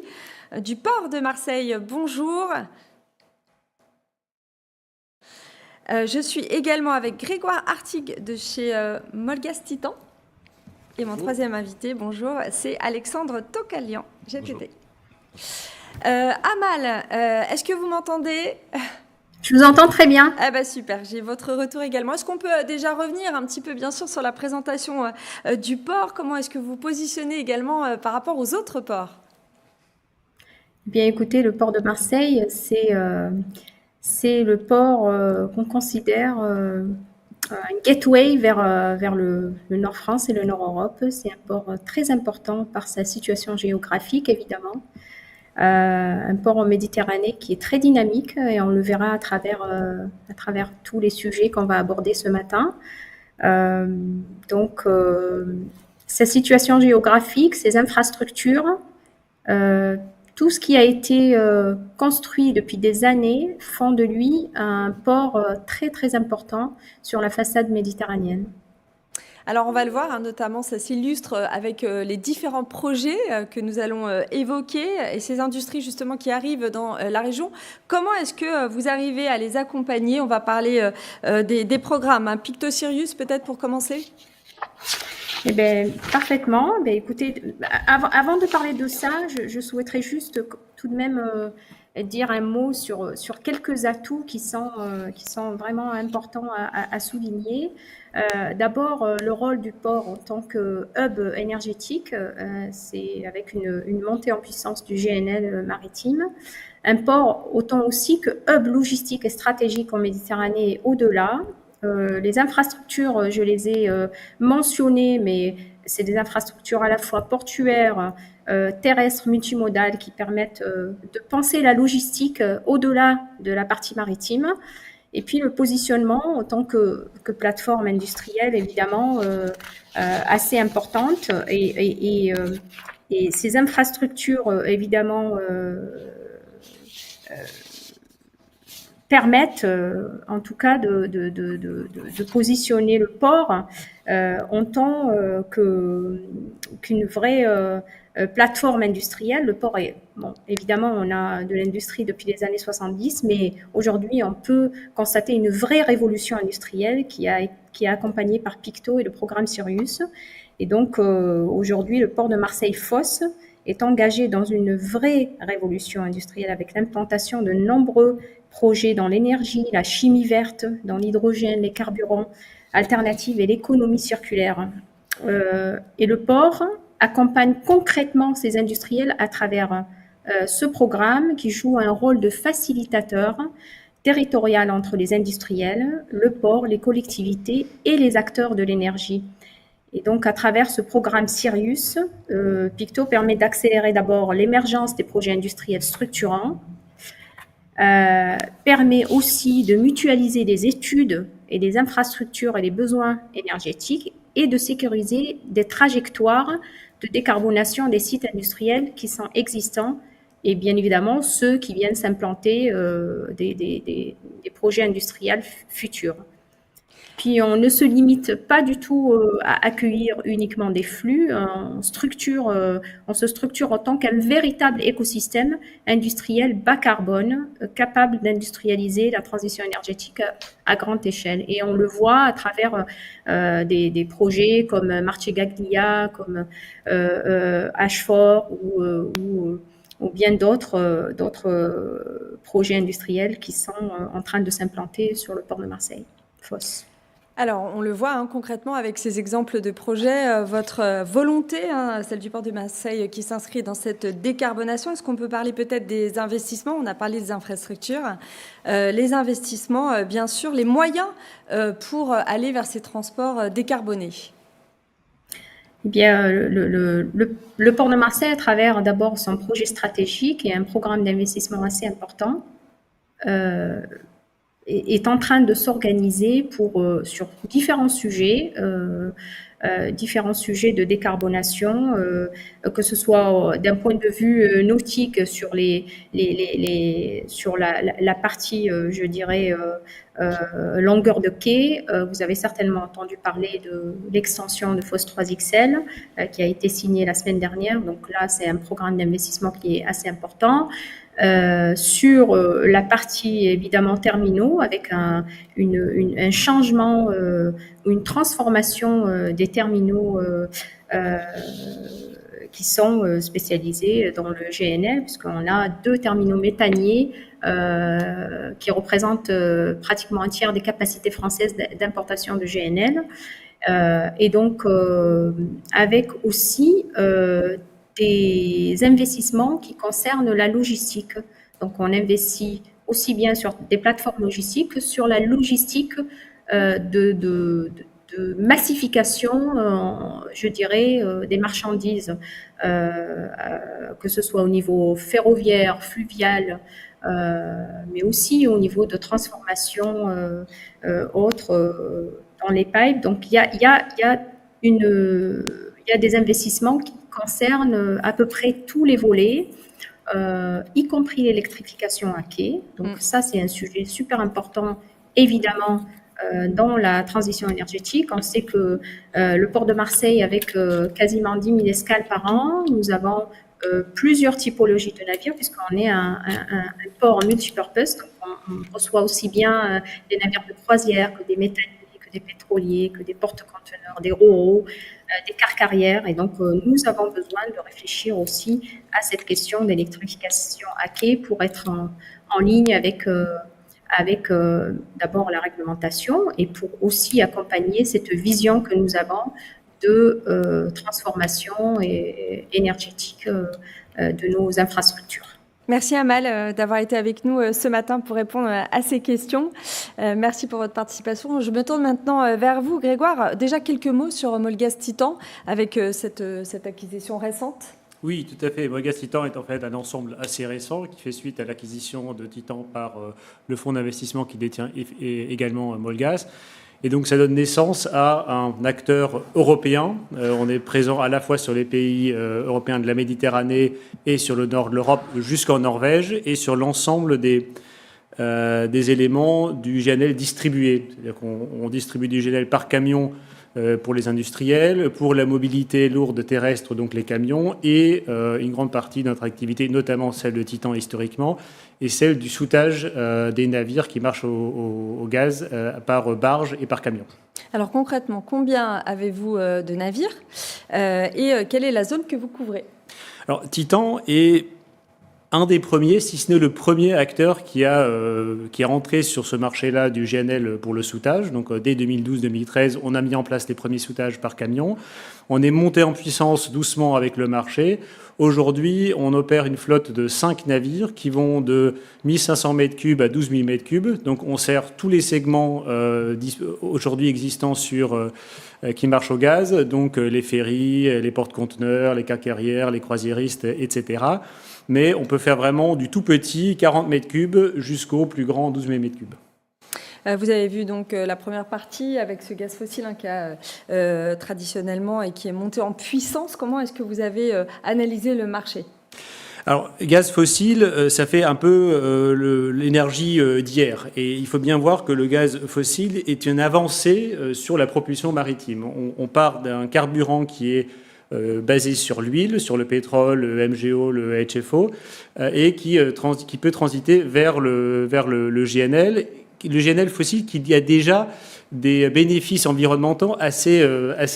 du port de Marseille. Bonjour. Je suis également avec Grégoire Artigue de chez Molgas Titan. Et mon troisième invité, bonjour, c'est Alexandre Tocalian, GTT. Amal, est-ce que vous m'entendez? Je vous entends très bien. Ah bah super, j'ai votre retour également. Est-ce qu'on peut déjà revenir un petit peu, bien sûr, sur la présentation du port? Comment est-ce que vous positionnez également par rapport aux autres ports? Bien, écoutez, le port de Marseille, c'est le port qu'on considère un gateway vers le Nord France et le Nord Europe. C'est un port très important par sa situation géographique, évidemment. Un port en Méditerranée qui est très dynamique et on le verra à travers tous les sujets qu'on va aborder ce matin. Donc, sa situation géographique, ses infrastructures, tout ce qui a été construit depuis des années font de lui un port très très important sur la façade méditerranéenne. Alors on va le voir, notamment ça s'illustre avec les différents projets que nous allons évoquer et ces industries justement qui arrivent dans la région. Comment est-ce que vous arrivez à les accompagner? On va parler des programmes. Picto Sirius peut-être pour commencer? Eh bien, parfaitement. Écoutez, avant de parler de ça, je souhaiterais juste tout de même dire un mot sur quelques atouts qui sont vraiment importants à souligner. D'abord, le rôle du port en tant que hub énergétique, c'est avec une montée en puissance du GNL maritime. Un port autant aussi que hub logistique et stratégique en Méditerranée et au-delà. Les infrastructures, je les ai mentionnées, mais c'est des infrastructures à la fois portuaires, terrestres, multimodales qui permettent de penser la logistique au-delà de la partie maritime. Et puis le positionnement en tant que plateforme industrielle, évidemment, assez importante. Et ces infrastructures, évidemment, permettent en tout cas de positionner le port en tant qu'une vraie plateforme industrielle. Le port est, bon, évidemment, on a de l'industrie depuis les années 70, mais aujourd'hui, on peut constater une vraie révolution industrielle qui est accompagnée par Picto et le programme Sirius. Et donc, aujourd'hui, le port de Marseille-Fos est engagé dans une vraie révolution industrielle avec l'implantation de nombreux projets dans l'énergie, la chimie verte, dans l'hydrogène, les carburants alternatifs et l'économie circulaire. Et le port accompagne concrètement ces industriels à travers ce programme qui joue un rôle de facilitateur territorial entre les industriels, le port, les collectivités et les acteurs de l'énergie. Et donc, à travers ce programme Sirius, Picto permet d'accélérer d'abord l'émergence des projets industriels structurants, permet aussi de mutualiser les études et les infrastructures et les besoins énergétiques et de sécuriser des trajectoires de décarbonation des sites industriels qui sont existants et bien évidemment ceux qui viennent s'implanter des projets industriels futurs. Puis on ne se limite pas du tout à accueillir uniquement des flux, on se structure en tant qu'un véritable écosystème industriel bas carbone, capable d'industrialiser la transition énergétique à grande échelle. Et on le voit à travers des projets comme Marcegaglia, comme H4 ou bien d'autres projets industriels qui sont en train de s'implanter sur le port de Marseille, Fos. Alors, on le voit concrètement avec ces exemples de projets, votre volonté, celle du port de Marseille, qui s'inscrit dans cette décarbonation. Est-ce qu'on peut parler peut-être des investissements? On a parlé des infrastructures. Les investissements, bien sûr, les moyens pour aller vers ces transports décarbonés. Eh bien, le port de Marseille, à travers d'abord son projet stratégique et un programme d'investissement assez important, est en train de s'organiser sur différents sujets différents sujets de décarbonation, que ce soit d'un point de vue nautique sur sur la partie, je dirais, longueur de quai. Vous avez certainement entendu parler de l'extension de FOS 3XL qui a été signée la semaine dernière. Donc là, c'est un programme d'investissement qui est assez important. Sur la partie évidemment terminaux, avec un changement ou une transformation des terminaux qui sont spécialisés dans le GNL, puisqu'on a 2 terminaux méthaniers qui représentent pratiquement un tiers des capacités françaises d'importation de GNL. Et donc, avec aussi des investissements qui concernent la logistique. Donc, on investit aussi bien sur des plateformes logistiques que sur la logistique de massification, je dirais, des marchandises, que ce soit au niveau ferroviaire, fluvial, mais aussi au niveau de transformation autres dans les pipes. Donc, il y a des investissements qui concernent à peu près tous les volets, y compris l'électrification à quai. Donc, ça, c'est un sujet super important, évidemment, dans la transition énergétique. On sait que le port de Marseille, avec quasiment 10 000 escales par an, nous avons plusieurs typologies de navires, puisqu'on est un port multipurpose. Donc, on reçoit aussi bien des navires de croisière que des méthaniers, que des pétroliers, que des porte-conteneurs, des ro-ro, des cars-carrières. Et donc, nous avons besoin de réfléchir aussi à cette question d'électrification à quai pour être en ligne avec d'abord la réglementation et pour aussi accompagner cette vision que nous avons de transformation énergétique de nos infrastructures. Merci Amal d'avoir été avec nous ce matin pour répondre à ces questions. Merci pour votre participation. Je me tourne maintenant vers vous, Grégoire. Déjà quelques mots sur Molgaz Titan avec cette acquisition récente. Oui, tout à fait. Molgaz Titan est en fait un ensemble assez récent qui fait suite à l'acquisition de Titan par le fonds d'investissement qui détient également Molgaz. Et donc ça donne naissance à un acteur européen. On est présent à la fois sur les pays européens de la Méditerranée et sur le nord de l'Europe jusqu'en Norvège et sur l'ensemble des éléments du GNL distribué. C'est-à-dire qu'on distribue du GNL par camion pour les industriels, pour la mobilité lourde terrestre, donc les camions, et une grande partie de notre activité, notamment celle de Titan historiquement, et celle du soudage des navires qui marchent au gaz par barge et par camion. Alors concrètement, combien avez-vous de navires et quelle est la zone que vous couvrez? Alors Titan est un des premiers, si ce n'est le premier acteur qui est rentré sur ce marché-là du GNL pour le soudage. Donc dès 2012-2013, on a mis en place les premiers soutages par camion. On est monté en puissance doucement avec le marché. Aujourd'hui, on opère une flotte de 5 navires qui vont de 1500 m3 à 12 000 m3. Donc on sert tous les segments aujourd'hui existants qui marchent au gaz, donc les ferries, les porte-conteneurs, les cars-carrières, les croisiéristes, etc. Mais on peut faire vraiment du tout petit, 40 m3, jusqu'au plus grand, 12 000 m3. Vous avez vu donc la première partie avec ce gaz fossile qui a traditionnellement et qui est monté en puissance. Comment est-ce que vous avez analysé le marché ? Alors, gaz fossile, ça fait un peu l'énergie d'hier. Et il faut bien voir que le gaz fossile est une avancée sur la propulsion maritime. On part d'un carburant qui est basé sur l'huile, sur le pétrole, le MGO, le HFO, et qui peut transiter vers le GNL. Le GNL fossile qui a déjà des bénéfices environnementaux assez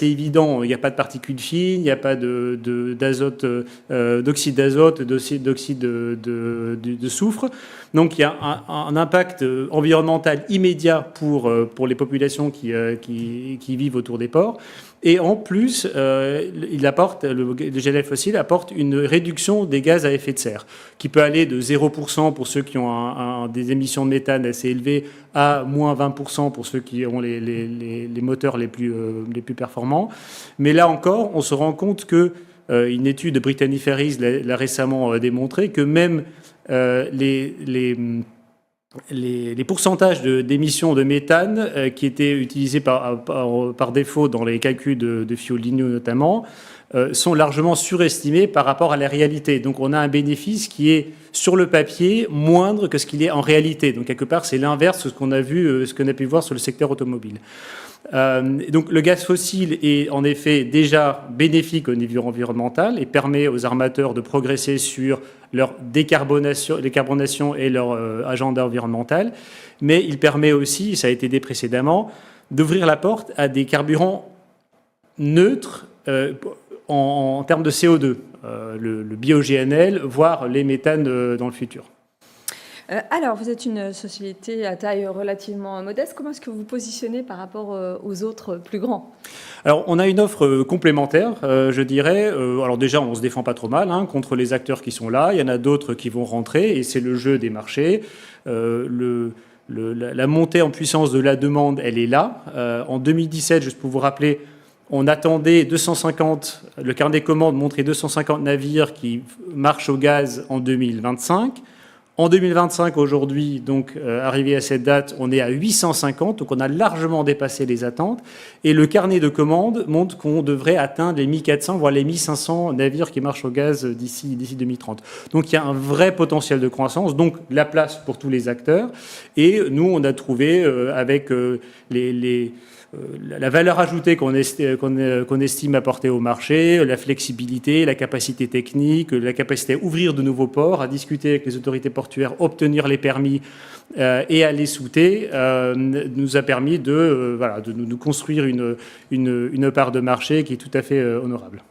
évidents. Il n'y a pas de particules fines, il n'y a pas d'azote, d'oxyde d'azote, d'oxyde de soufre. Donc il y a un impact environnemental immédiat pour les populations qui vivent autour des ports. Et en plus, le GNL fossile apporte une réduction des gaz à effet de serre, qui peut aller de 0% pour ceux qui ont des émissions de méthane assez élevées à moins 20% pour ceux qui ont les moteurs les plus performants. Mais là encore, on se rend compte que une étude de Brittany Ferries l'a récemment démontré que même les les pourcentages d'émissions de méthane qui étaient utilisés par défaut dans les calculs de Fioligno notamment, sont largement surestimés par rapport à la réalité. Donc on a un bénéfice qui est sur le papier moindre que ce qu'il est en réalité. Donc quelque part c'est l'inverse de ce qu'on a vu, ce qu'on a pu voir sur le secteur automobile. Donc le gaz fossile est en effet déjà bénéfique au niveau environnemental et permet aux armateurs de progresser sur leur décarbonation et leur agenda environnemental, mais il permet aussi, ça a été dit précédemment, d'ouvrir la porte à des carburants neutres en termes de CO2, le bio-GNL, voire les méthanes dans le futur. Alors, vous êtes une société à taille relativement modeste. Comment est-ce que vous vous positionnez par rapport aux autres plus grands? Alors, on a une offre complémentaire, je dirais. Alors déjà, on se défend pas trop mal contre les acteurs qui sont là. Il y en a d'autres qui vont rentrer, et c'est le jeu des marchés. La montée en puissance de la demande, elle est là. En 2017, juste pour vous rappeler, on attendait 250, le carnet de commandes montrait 250 navires qui marchent au gaz en 2025. En 2025, aujourd'hui, donc arrivé à cette date, on est à 850, donc on a largement dépassé les attentes. Et le carnet de commandes montre qu'on devrait atteindre les 1400, voire les 1500 navires qui marchent au gaz d'ici 2030. Donc il y a un vrai potentiel de croissance, donc la place pour tous les acteurs. Et nous, on a trouvé avec la valeur ajoutée qu'on estime apporter au marché, la flexibilité, la capacité technique, la capacité à ouvrir de nouveaux ports, à discuter avec les autorités portuaires, obtenir les permis et à les souter, nous a permis de nous construire une part de marché qui est tout à fait honorable.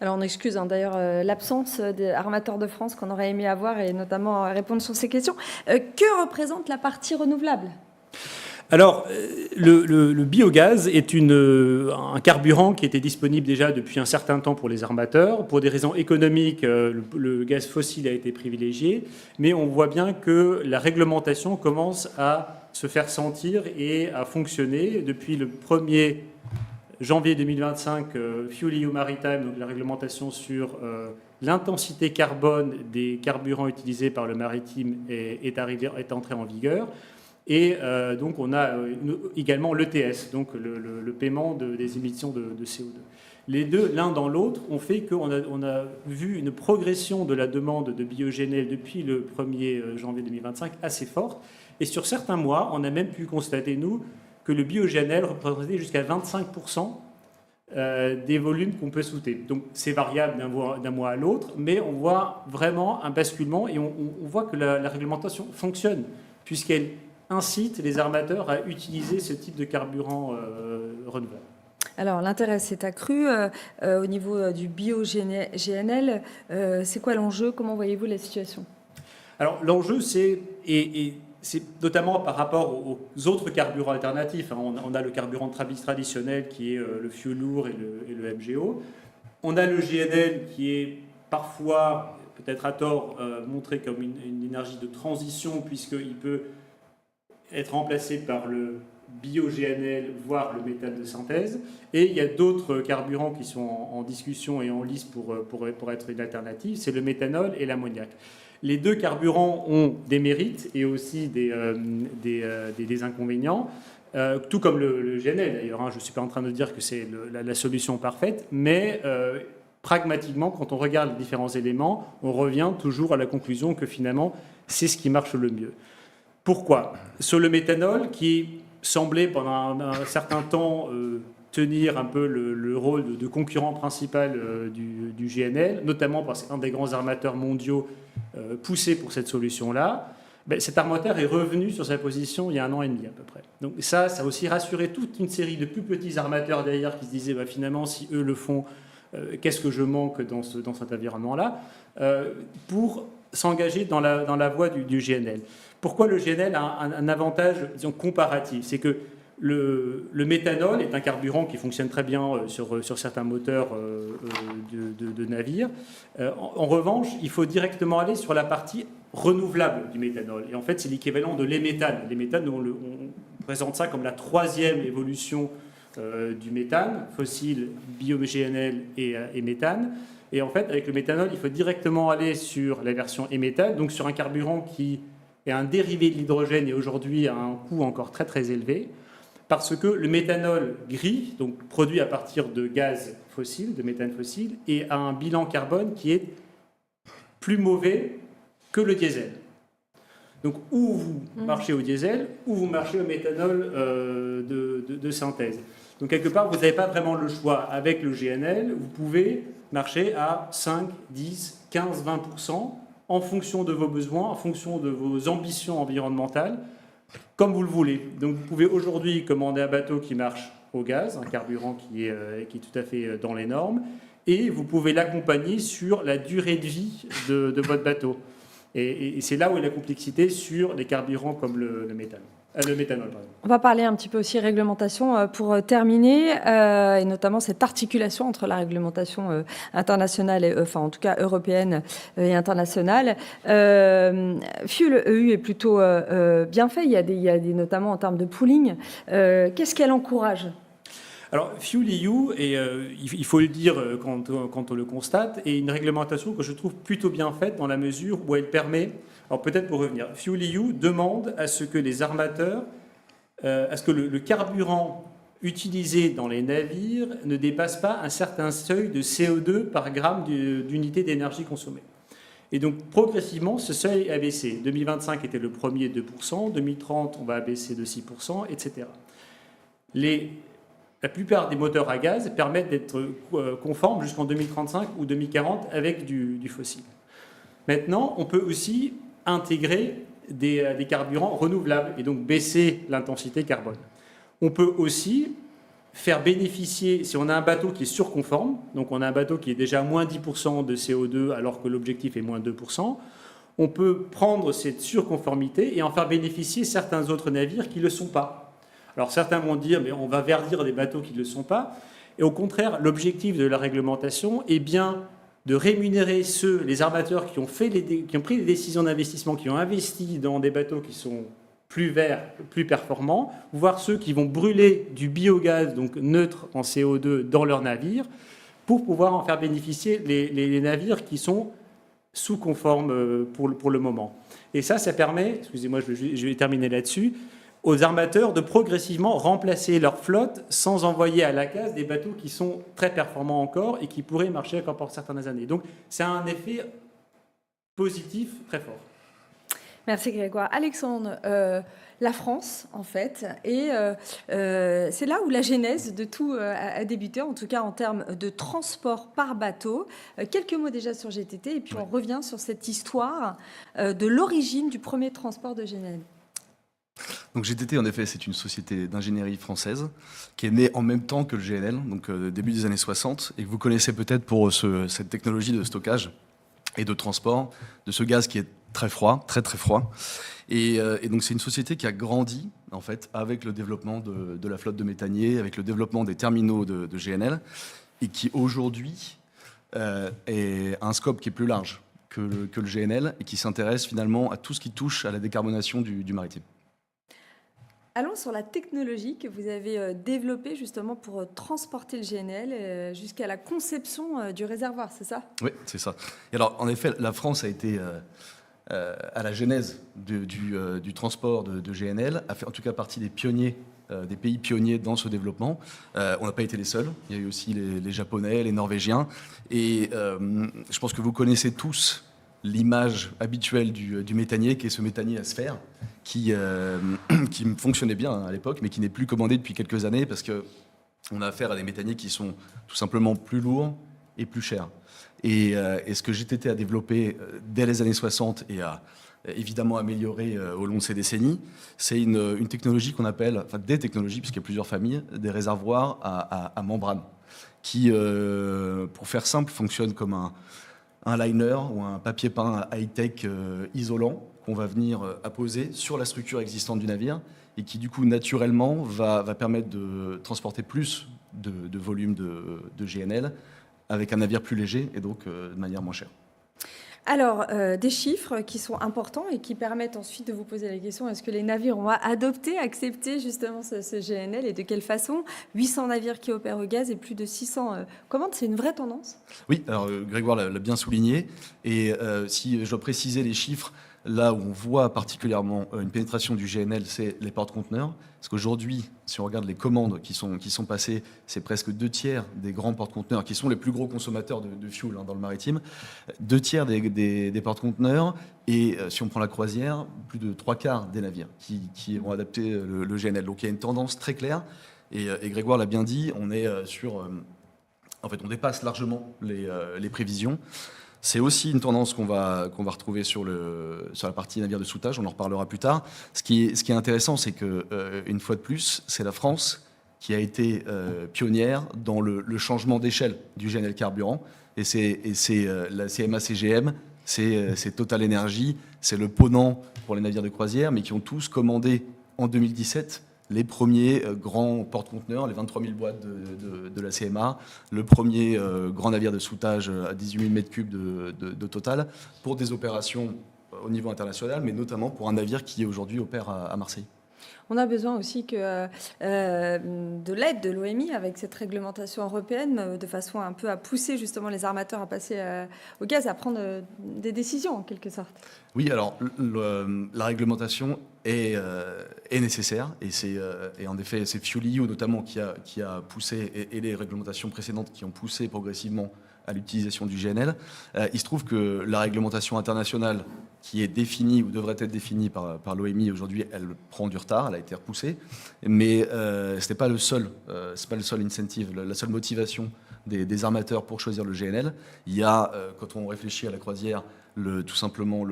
Alors on excuse d'ailleurs l'absence des armateurs de France qu'on aurait aimé avoir et notamment répondre sur ces questions. Que représente la partie renouvelable ? Alors, le biogaz est un carburant qui était disponible déjà depuis un certain temps pour les armateurs. Pour des raisons économiques, le gaz fossile a été privilégié, mais on voit bien que la réglementation commence à se faire sentir et à fonctionner. Depuis le 1er janvier 2025, FuelEU Maritime, donc la réglementation sur l'intensité carbone des carburants utilisés par le maritime est entrée en vigueur. Et donc on a également l'ETS, donc le paiement des émissions de CO2. Les deux, l'un dans l'autre, ont fait qu'on a vu une progression de la demande de bio-GNL depuis le 1er janvier 2025 assez forte. Et sur certains mois, on a même pu constater, nous, que le bio-GNL représentait jusqu'à 25% des volumes qu'on peut souhaiter. Donc c'est variable d'un mois à l'autre, mais on voit vraiment un basculement et on voit que la réglementation fonctionne, puisqu'elle incite les armateurs à utiliser ce type de carburant renouvelable. Alors l'intérêt s'est accru au niveau du bio-GNL. C'est quoi l'enjeu? Comment voyez-vous la situation? Alors l'enjeu, c'est notamment par rapport aux autres carburants alternatifs. On a le carburant traditionnel qui est le fioul lourd et le MGO. On a le GNL qui est parfois, peut-être à tort, montré comme une énergie de transition puisqu'il peut être remplacé par le bio-GNL, voire le méthane de synthèse. Et il y a d'autres carburants qui sont en discussion et en lice pour être une alternative, c'est le méthanol et l'ammoniac. Les deux carburants ont des mérites et aussi des inconvénients, tout comme le GNL d'ailleurs. Je ne suis pas en train de dire que c'est la solution parfaite, mais pragmatiquement, quand on regarde les différents éléments, on revient toujours à la conclusion que finalement, c'est ce qui marche le mieux. Pourquoi? Sur le méthanol, qui semblait pendant un certain temps tenir un peu le rôle de concurrent principal du GNL, notamment parce qu'un des grands armateurs mondiaux poussait pour cette solution-là, cet armateur est revenu sur sa position il y a 1 an et demi à peu près. Donc ça a aussi rassuré toute une série de plus petits armateurs derrière qui se disaient finalement, si eux le font, qu'est-ce que je manque dans cet environnement-là, pour s'engager dans la voie du GNL. Pourquoi le GNL a un avantage, disons, comparatif? C'est que le méthanol est un carburant qui fonctionne très bien sur certains moteurs de navires. En revanche, il faut directement aller sur la partie renouvelable du méthanol. Et en fait, c'est l'équivalent de l'éméthane. L'éméthane, on présente ça comme la 3e évolution du méthane, fossile, bio-GNL et méthane. Et en fait, avec le méthanol, il faut directement aller sur la version éméthane, donc sur un carburant qui et un dérivé de l'hydrogène est aujourd'hui à un coût encore très très élevé, parce que le méthanol gris, donc produit à partir de gaz fossile, de méthane fossile, a un bilan carbone qui est plus mauvais que le diesel. Donc, ou vous marchez au diesel, ou vous marchez au méthanol de synthèse. Donc, quelque part, vous n'avez pas vraiment le choix. Avec le GNL, vous pouvez marcher à 5, 10, 15, 20% en fonction de vos besoins, en fonction de vos ambitions environnementales, comme vous le voulez. Donc, vous pouvez aujourd'hui commander un bateau qui marche au gaz, un carburant qui est tout à fait dans les normes, et vous pouvez l'accompagner sur la durée de vie de votre bateau. Et c'est là où est la complexité sur les carburants comme le méthanol. Pardon. On va parler un petit peu aussi réglementation pour terminer, et notamment cette articulation entre la réglementation internationale, et, enfin en tout cas européenne et internationale. Fuel EU est plutôt bien fait, il y a des notamment en termes de pooling. Qu'est-ce qu'elle encourage ? Alors, FuelEU, et il faut le dire quand on le constate, est une réglementation que je trouve plutôt bien faite dans la mesure où elle permet, alors peut-être pour revenir, FuelEU demande à ce que les armateurs, à ce que le carburant utilisé dans les navires ne dépasse pas un certain seuil de CO2 par gramme d'unité d'énergie consommée. Et donc, progressivement, ce seuil a baissé. 2025 était le premier 2%, 2030, on va abaisser de 6%, etc. La plupart des moteurs à gaz permettent d'être conformes jusqu'en 2035 ou 2040 avec du fossile. Maintenant, on peut aussi intégrer des carburants renouvelables et donc baisser l'intensité carbone. On peut aussi faire bénéficier, si on a un bateau qui est surconforme, donc on a un bateau qui est déjà à moins 10% de CO2 alors que l'objectif est moins 2%, on peut prendre cette surconformité et en faire bénéficier certains autres navires qui ne le sont pas. Alors certains vont dire, mais on va verdir des bateaux qui ne le sont pas. Et au contraire, l'objectif de la réglementation est bien de rémunérer les armateurs qui ont pris les décisions d'investissement, qui ont investi dans des bateaux qui sont plus verts, plus performants, voire ceux qui vont brûler du biogaz, donc neutre en CO2, dans leurs navires, pour pouvoir en faire bénéficier les navires qui sont sous-conformes pour le moment. Et ça permet, excusez-moi, je vais terminer là-dessus, aux armateurs de progressivement remplacer leur flotte sans envoyer à la case des bateaux qui sont très performants encore et qui pourraient marcher encore pour certaines années. Donc, c'est un effet positif très fort. Merci Grégoire. Alexandre, la France, en fait, et c'est là où la genèse de tout a débuté, en tout cas en termes de transport par bateau. Quelques mots déjà sur GTT, et puis on revient sur cette histoire de l'origine du premier transport de GNL. Donc GTT, en effet, c'est une société d'ingénierie française qui est née en même temps que le GNL, donc début des années 60, et que vous connaissez peut-être pour cette technologie de stockage et de transport de ce gaz qui est très froid, très très froid. Et donc c'est une société qui a grandi en fait avec le développement de la flotte de méthaniers, avec le développement des terminaux de GNL, et qui aujourd'hui a un scope qui est plus large que le GNL et qui s'intéresse finalement à tout ce qui touche à la décarbonation du maritime. Allons sur la technologie que vous avez développée justement pour transporter le GNL jusqu'à la conception du réservoir, c'est ça ? Oui, c'est ça. Et alors, en effet, la France a été à la genèse du transport de GNL, a fait en tout cas partie des pionniers, des pays pionniers dans ce développement. On n'a pas été les seuls. Il y a eu aussi les Japonais, les Norvégiens. Et je pense que vous connaissez tous l'image habituelle du méthanier, qui est ce méthanier à sphère, qui fonctionnait bien à l'époque, mais qui n'est plus commandé depuis quelques années parce qu'on a affaire à des méthaniers qui sont tout simplement plus lourds et plus chers. Et ce que GTT a développé dès les années 60 et a évidemment amélioré au long de ces décennies, c'est une technologie qu'on appelle, enfin des technologies, puisqu'il y a plusieurs familles, des réservoirs à membrane, qui, pour faire simple, fonctionnent comme un liner ou un papier peint high-tech isolant qu'on va venir apposer sur la structure existante du navire et qui, du coup, naturellement, va permettre de transporter plus de volume de GNL avec un navire plus léger et donc de manière moins chère. Alors, des chiffres qui sont importants et qui permettent ensuite de vous poser la question, est-ce que les navires ont adopté, accepté justement ce GNL et de quelle façon ? 800 navires qui opèrent au gaz et plus de 600 commandes, c'est une vraie tendance ? Oui, alors Grégoire l'a bien souligné. Et si je dois préciser les chiffres, là où on voit particulièrement une pénétration du GNL, c'est les porte-conteneurs. Parce qu'aujourd'hui, si on regarde les commandes qui sont passées, c'est presque 2/3 des grands porte-conteneurs qui sont les plus gros consommateurs de fuel dans le maritime. 2/3 des porte-conteneurs. Et si on prend la croisière, plus de 3/4 des navires qui ont adapté le GNL. Donc il y a une tendance très claire. Et Grégoire l'a bien dit, on est en fait, on dépasse largement les prévisions. C'est aussi une tendance qu'on va retrouver sur la partie navire de soudage, on en reparlera plus tard. Ce qui est intéressant, c'est que, une fois de plus, c'est la France qui a été pionnière dans le changement d'échelle du GNL carburant. Et c'est la CMA-CGM, c'est Total Energy, c'est le Ponant pour les navires de croisière, mais qui ont tous commandé en 2017 les premiers grands porte-conteneurs, les 23 000 boîtes de la CMA, le premier grand navire de soudage à 18 000 m3 de Total, pour des opérations au niveau international, mais notamment pour un navire qui aujourd'hui opère à Marseille. On a besoin aussi de l'aide de l'OMI avec cette réglementation européenne, de façon un peu à pousser justement les armateurs à passer au gaz, à prendre des décisions en quelque sorte. Oui, alors la réglementation est nécessaire et en effet c'est FuelEU notamment qui a poussé et les réglementations précédentes qui ont poussé progressivement à l'utilisation du GNL. Il se trouve que la réglementation internationale qui est définie ou devrait être définie par l'OMI aujourd'hui, elle prend du retard, elle a été repoussée, mais ce n'est pas le seul incentive, la seule motivation des armateurs pour choisir le GNL. Il y a, quand on réfléchit à la croisière, tout simplement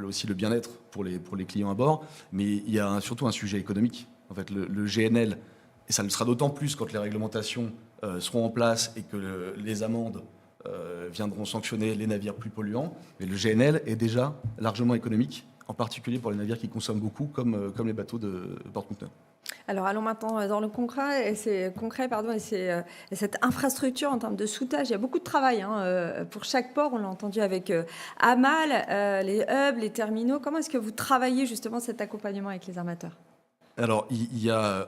aussi le bien-être pour les clients à bord, mais il y a surtout un sujet économique. En fait, le GNL, et ça le sera d'autant plus quand les réglementations seront en place et que les amendes viendront sanctionner les navires plus polluants. Mais le GNL est déjà largement économique, en particulier pour les navires qui consomment beaucoup, comme les bateaux de porte-conteneurs. Alors allons maintenant dans le concret, et cette infrastructure en termes de soudage. Il y a beaucoup de travail pour chaque port, on l'a entendu avec Amal, les hubs, les terminaux. Comment est-ce que vous travaillez justement cet accompagnement avec les armateurs ? Alors, il y a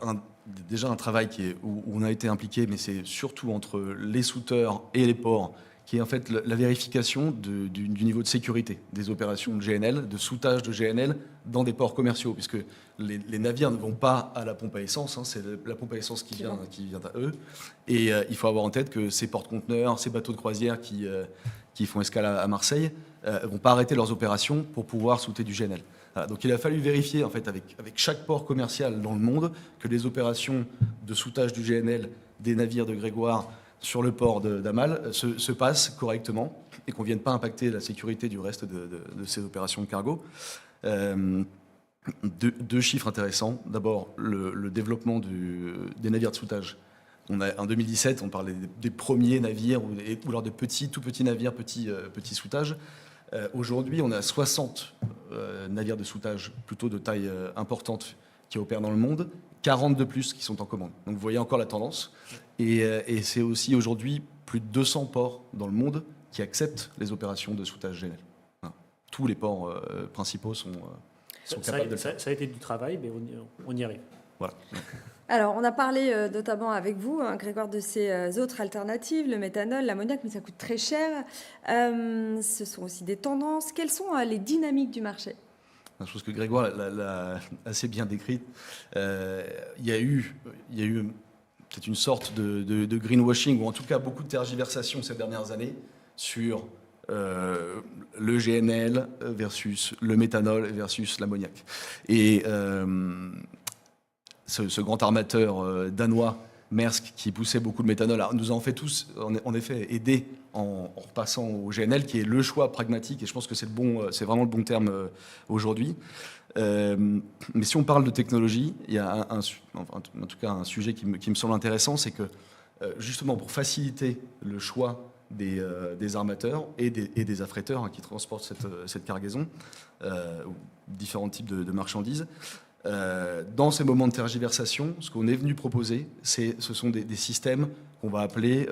déjà un travail où on a été impliqué, mais c'est surtout entre les soudeurs et les ports, qui est en fait la vérification du niveau de sécurité des opérations de GNL, de soudage de GNL dans des ports commerciaux, puisque les navires ne vont pas à la pompe à essence, c'est la pompe à essence qui vient à eux. Et il faut avoir en tête que ces porte-conteneurs, ces bateaux de croisière qui font escale à Marseille, ne vont pas arrêter leurs opérations pour pouvoir souder du GNL. Voilà, donc il a fallu vérifier en fait, avec chaque port commercial dans le monde que les opérations de soudage du GNL des navires de Grégoire sur le port d'Amal se passent correctement et qu'on ne vienne pas impacter la sécurité du reste de ces opérations de cargo. Deux chiffres intéressants. D'abord, le développement des navires de soudage. En 2017, on parlait des premiers navires ou alors des tout petits navires, petits soudage. Aujourd'hui, on a 60 navires de soudage plutôt de taille importante qui opèrent dans le monde, 40 de plus qui sont en commande. Donc vous voyez encore la tendance. Et c'est aussi aujourd'hui plus de 200 ports dans le monde qui acceptent les opérations de soudage GNL. Voilà. Tous les ports principaux sont capables de le faire. Ça a été du travail, mais on y arrive. Voilà. Alors, on a parlé notamment avec vous, Grégoire, de ces autres alternatives, le méthanol, l'ammoniac, mais ça coûte très cher. Ce sont aussi des tendances. Quelles sont les dynamiques du marché ? Je pense que Grégoire l'a assez bien décrite. Il y a eu peut-être une sorte de greenwashing, ou en tout cas beaucoup de tergiversations ces dernières années sur le GNL versus le méthanol versus l'ammoniac. Et ce grand armateur danois, Maersk, qui poussait beaucoup de méthanol, nous a en fait tous, en effet, aidé en repassant au GNL, qui est le choix pragmatique, et je pense que c'est vraiment le bon terme aujourd'hui. Mais si on parle de technologie, il y a en tout cas un sujet qui me semble intéressant, c'est que justement pour faciliter le choix des armateurs et des affréteurs qui transportent cette cargaison, différents types de marchandises, dans ces moments de tergiversation, ce qu'on est venu proposer, ce sont des systèmes qu'on va appeler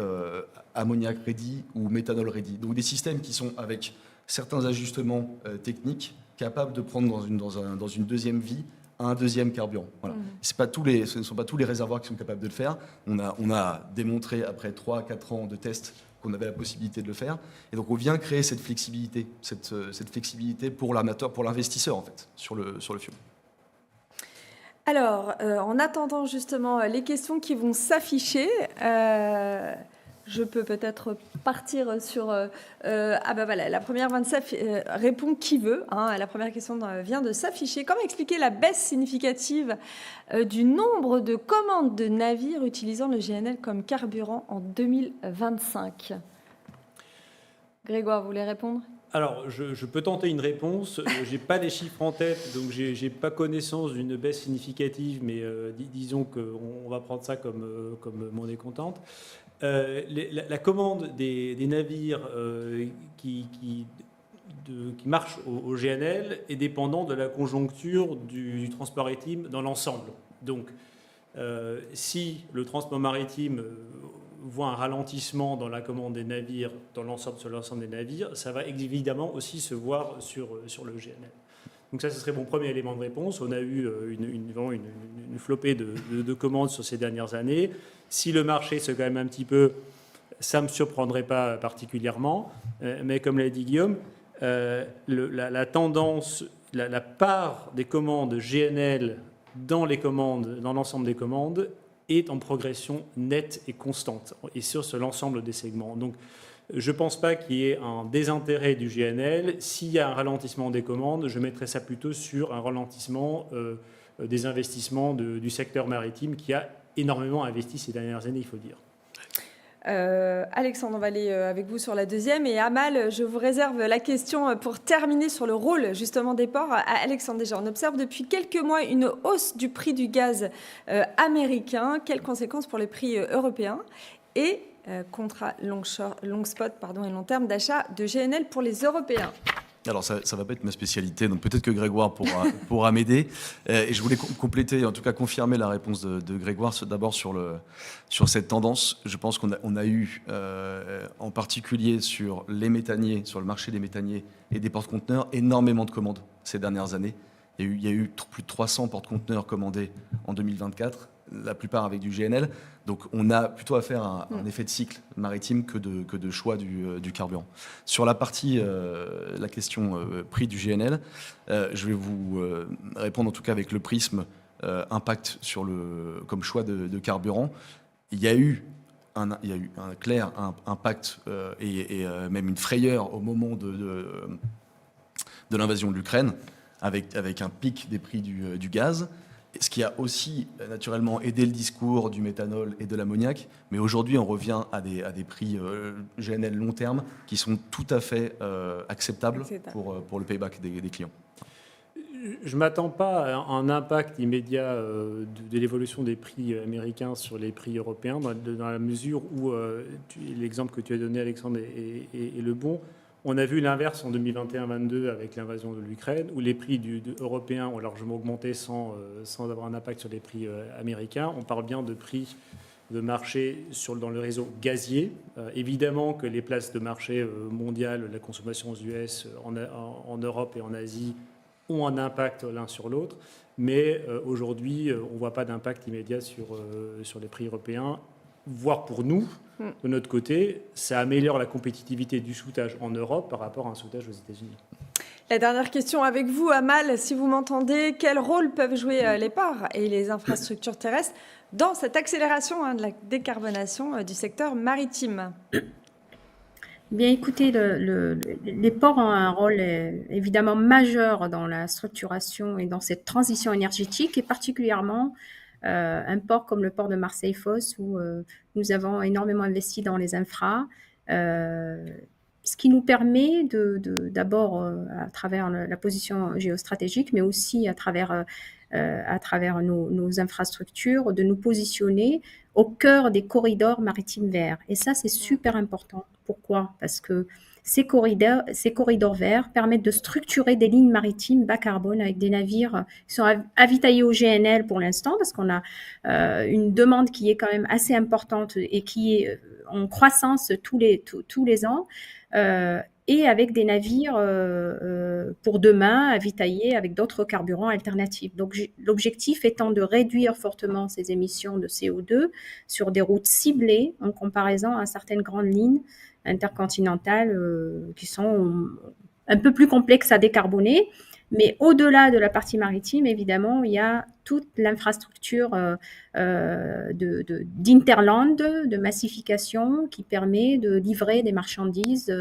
ammoniac ready ou méthanol ready. Donc des systèmes qui sont avec certains ajustements techniques capables de prendre dans une deuxième vie un deuxième carburant. Voilà. Ce ne sont pas tous les réservoirs qui sont capables de le faire. On a démontré après 3-4 ans de tests qu'on avait la possibilité de le faire. Et donc on vient créer cette flexibilité pour l'armateur, pour l'investisseur en fait, sur le fioul. Alors, en attendant justement les questions qui vont s'afficher, je peux peut-être partir sur... voilà, la première répond qui veut. Hein, la première question vient de s'afficher. Comment expliquer la baisse significative du nombre de commandes de navires utilisant le GNL comme carburant en 2025 ? Grégoire, vous voulez répondre ? Alors, je peux tenter une réponse. Je n'ai pas les chiffres en tête, donc je n'ai pas connaissance d'une baisse significative, mais disons qu'on va prendre ça comme monnaie comptante. La commande des navires qui marchent au GNL est dépendante de la conjoncture du transport maritime dans l'ensemble. Donc, si le transport maritime voit un ralentissement dans la commande des navires sur l'ensemble des navires, ça va évidemment aussi se voir sur le GNL. Donc ça, ce serait mon premier élément de réponse. On a eu une flopée de commandes sur ces dernières années. Si le marché se calme un petit peu, ça ne me surprendrait pas particulièrement. Mais comme l'a dit Guillaume, la tendance, la part des commandes GNL dans l'ensemble des commandes est en progression nette et constante, et sur l'ensemble des segments. Donc, je ne pense pas qu'il y ait un désintérêt du GNL. S'il y a un ralentissement des commandes, je mettrais ça plutôt sur un ralentissement des investissements du secteur maritime qui a énormément investi ces dernières années, il faut dire. Alexandre, on va aller avec vous sur la deuxième. Et Amal, je vous réserve la question pour terminer sur le rôle justement des ports. Alexandre, déjà, on observe depuis quelques mois une hausse du prix du gaz américain. Quelles conséquences pour les prix européens et contrats long spot et long terme d'achat de GNL pour les Européens? Alors, ça ne va pas être ma spécialité, donc peut-être que Grégoire pourra m'aider. Et je voulais compléter, en tout cas confirmer la réponse de Grégoire, d'abord sur cette tendance. Je pense qu'on a eu, en particulier sur les méthaniers, sur le marché des méthaniers et des porte-conteneurs, énormément de commandes ces dernières années. Il y a eu plus de 300 porte-conteneurs commandés en 2024, la plupart avec du GNL. Donc on a plutôt affaire à un effet de cycle maritime que de choix du carburant. Sur la partie, la question prix du GNL, je vais vous répondre en tout cas avec le prisme impact comme choix de carburant. Il y a eu un clair impact et même une frayeur au moment de l'invasion de l'Ukraine, avec un pic des prix du gaz. Ce qui a aussi naturellement aidé le discours du méthanol et de l'ammoniac. Mais aujourd'hui, on revient à des prix GNL long terme qui sont tout à fait acceptables pour le payback des clients. Je ne m'attends pas à un impact immédiat de l'évolution des prix américains sur les prix européens, dans la mesure où l'exemple que tu as donné, Alexandre, est le bon. On a vu l'inverse en 2021-22 avec l'invasion de l'Ukraine, où les prix européens ont largement augmenté sans avoir un impact sur les prix américains. On parle bien de prix de marché dans le réseau gazier. Évidemment que les places de marché mondiales, la consommation aux US, en Europe et en Asie, ont un impact l'un sur l'autre. Mais aujourd'hui, on ne voit pas d'impact immédiat sur les prix européens, voire pour nous. De notre côté, ça améliore la compétitivité du soudage en Europe par rapport à un soudage aux États-Unis. La dernière question avec vous, Amal, si vous m'entendez, quel rôle peuvent jouer les ports et les infrastructures terrestres dans cette accélération de la décarbonation du secteur maritime? Bien, écoutez, les ports ont un rôle évidemment majeur dans la structuration et dans cette transition énergétique, et particulièrement un port comme le port de Marseille-Fos, où nous avons énormément investi dans les infras, ce qui nous permet d'abord, à travers la position géostratégique, mais aussi à travers nos infrastructures, de nous positionner au cœur des corridors maritimes verts. Et ça, c'est super important. Pourquoi? Parce que ces corridors verts permettent de structurer des lignes maritimes bas carbone avec des navires qui sont avitaillés au GNL pour l'instant, parce qu'on a une demande qui est quand même assez importante et qui est en croissance tous les ans, et avec des navires pour demain avitailler avec d'autres carburants alternatifs. Donc l'objectif étant de réduire fortement ces émissions de CO2 sur des routes ciblées en comparaison à certaines grandes lignes intercontinentales qui sont un peu plus complexes à décarboner. Mais au-delà de la partie maritime, évidemment, il y a toute l'infrastructure d'interland, de massification, qui permet de livrer des marchandises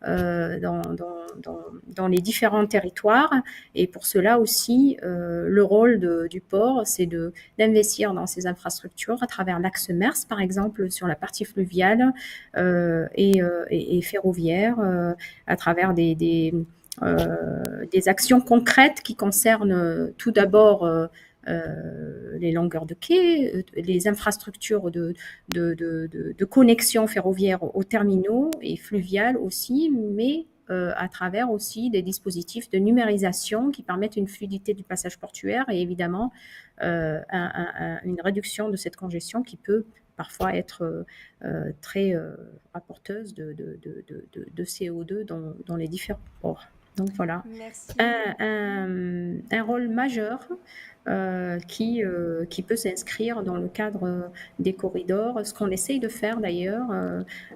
dans les différents territoires. Et pour cela aussi, le rôle du port, c'est d'investir dans ces infrastructures à travers l'axe MERS, par exemple, sur la partie fluviale et ferroviaire, à travers des actions concrètes qui concernent tout d'abord les longueurs de quai, les infrastructures de connexion ferroviaire aux terminaux et fluviales aussi, mais à travers aussi des dispositifs de numérisation qui permettent une fluidité du passage portuaire et évidemment une réduction de cette congestion qui peut parfois être très rapporteuse de CO2 dans les différents ports. Donc voilà, un rôle majeur qui peut s'inscrire dans le cadre des corridors. Ce qu'on essaye de faire d'ailleurs,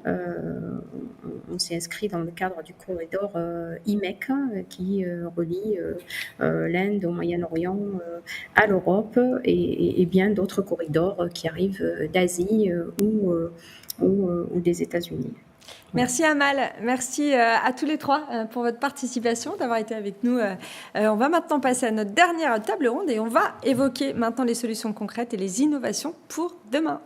on s'est inscrit dans le cadre du corridor IMEC qui relie l'Inde au Moyen-Orient à l'Europe et bien d'autres corridors qui arrivent d'Asie ou des États-Unis. Merci Amal, merci à tous les trois pour votre participation, d'avoir été avec nous. On va maintenant passer à notre dernière table ronde et on va évoquer maintenant les solutions concrètes et les innovations pour demain.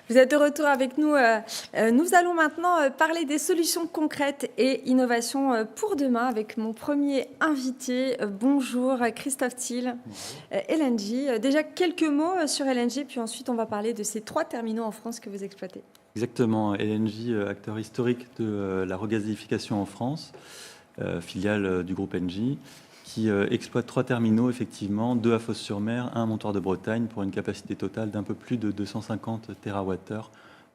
Vous êtes de retour avec nous Nous allons maintenant parler des solutions concrètes et innovations pour demain avec mon premier invité. Bonjour Christophe Thiel, LNG. Déjà quelques mots sur LNG, puis ensuite on va parler de ces 3 terminaux en France que vous exploitez. Exactement, LNG, acteur historique de la regasification en France, filiale du groupe Engie, qui exploite 3 terminaux, effectivement, 2 à Fos-sur-Mer, 1 à Montoire de Bretagne, pour une capacité totale d'un peu plus de 250 TWh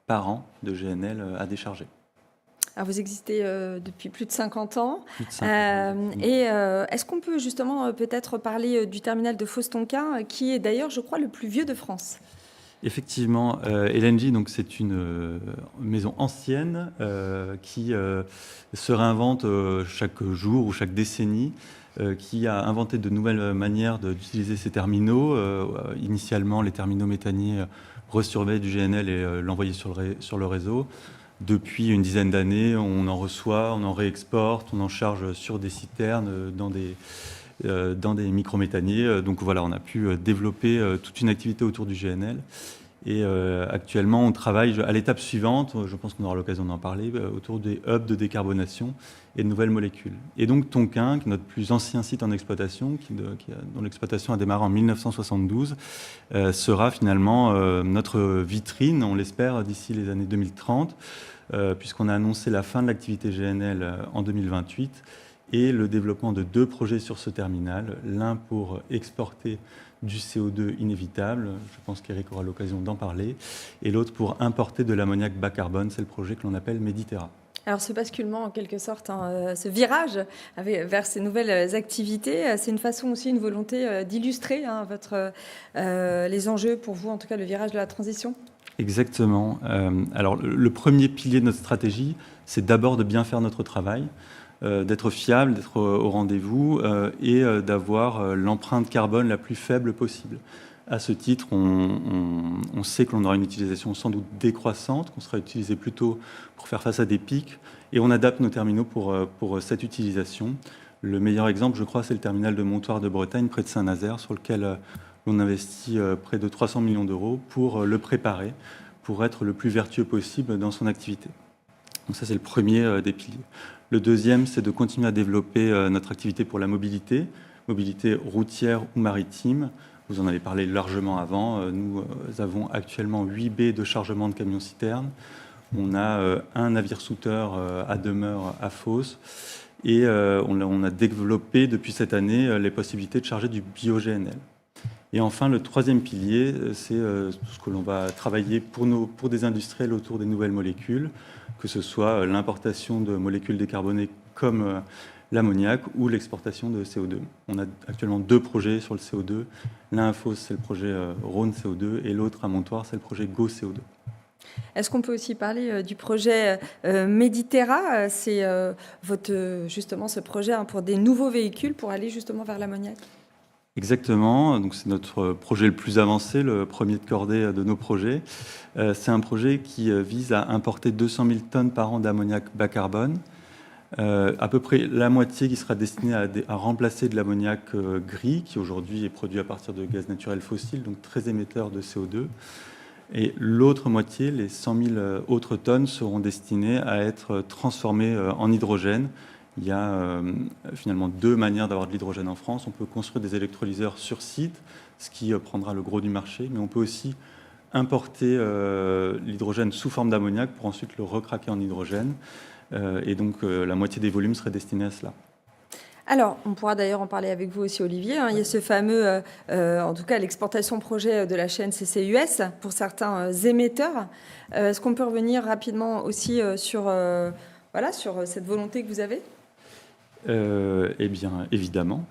par an de GNL à décharger. Alors vous existez depuis plus de 50 ans. Plus de 50 ans. Est-ce qu'on peut justement peut-être parler du terminal de Fos-Tonquin, qui est d'ailleurs, je crois, le plus vieux de France? Effectivement, LNG, donc c'est une maison ancienne qui se réinvente chaque jour ou chaque décennie, qui a inventé de nouvelles manières d'utiliser ces terminaux. Initialement, les terminaux méthaniers resurveillaient du GNL et l'envoyaient sur le réseau. Depuis une dizaine d'années, on en reçoit, on en réexporte, on en charge sur des citernes dans des microméthaniers. Donc voilà, on a pu développer toute une activité autour du GNL. Et actuellement, on travaille à l'étape suivante, je pense qu'on aura l'occasion d'en parler, autour des hubs de décarbonation et de nouvelles molécules. Et donc Tonquin, qui est notre plus ancien site en exploitation, dont l'exploitation a démarré en 1972, sera finalement notre vitrine, on l'espère, d'ici les années 2030, puisqu'on a annoncé la fin de l'activité GNL en 2028 et le développement de 2 projets sur ce terminal, l'un pour exporter du CO2 inévitable, je pense qu'Éric aura l'occasion d'en parler, et l'autre pour importer de l'ammoniac bas carbone, c'est le projet que l'on appelle Mediterra. Alors ce basculement, en quelque sorte, ce virage vers ces nouvelles activités, c'est une façon aussi, une volonté d'illustrer les enjeux pour vous, en tout cas le virage de la transition? Exactement. Alors le premier pilier de notre stratégie, c'est d'abord de bien faire notre travail, d'être fiable, d'être au rendez-vous et d'avoir l'empreinte carbone la plus faible possible. À ce titre, on sait que l'on aura une utilisation sans doute décroissante, qu'on sera utilisé plutôt pour faire face à des pics, et on adapte nos terminaux pour cette utilisation. Le meilleur exemple, je crois, c'est le terminal de Montoire de Bretagne, près de Saint-Nazaire, sur lequel on investit près de 300 millions d'euros pour le préparer, pour être le plus vertueux possible dans son activité. Donc ça, c'est le premier des piliers. Le deuxième, c'est de continuer à développer notre activité pour la mobilité routière ou maritime. Vous en avez parlé largement avant. Nous avons actuellement 8 baies de chargement de camions-citernes. On a un navire-souteur à demeure à Fos. Et on a développé depuis cette année les possibilités de charger du bio-GNL. Et enfin, le troisième pilier, c'est tout ce que l'on va travailler pour des industriels autour des nouvelles molécules, que ce soit l'importation de molécules décarbonées comme l'ammoniac ou l'exportation de CO2. On a actuellement 2 projets sur le CO2. L'un à Fos, c'est le projet Rhône CO2, et l'autre à Montoire, c'est le projet Go CO2. Est-ce qu'on peut aussi parler du projet Mediterra? C'est justement ce projet pour des nouveaux véhicules pour aller justement vers l'ammoniac? Exactement, donc c'est notre projet le plus avancé, le premier de cordée de nos projets. C'est un projet qui vise à importer 200 000 tonnes par an d'ammoniac bas carbone, à peu près la moitié qui sera destinée à remplacer de l'ammoniac gris, qui aujourd'hui est produit à partir de gaz naturel fossile, donc très émetteur de CO2. Et l'autre moitié, les 100 000 autres tonnes, seront destinées à être transformées en hydrogène. Il y a finalement 2 manières d'avoir de l'hydrogène en France. On peut construire des électrolyseurs sur site, ce qui prendra le gros du marché, mais on peut aussi importer l'hydrogène sous forme d'ammoniac pour ensuite le recraquer en hydrogène. Et donc la moitié des volumes serait destinée à cela. Alors, on pourra d'ailleurs en parler avec vous aussi, Olivier. Il y a ce fameux, en tout cas, l'exportation projet de la chaîne CCUS pour certains émetteurs. Est-ce qu'on peut revenir rapidement aussi sur cette volonté que vous avez ? Eh bien, évidemment.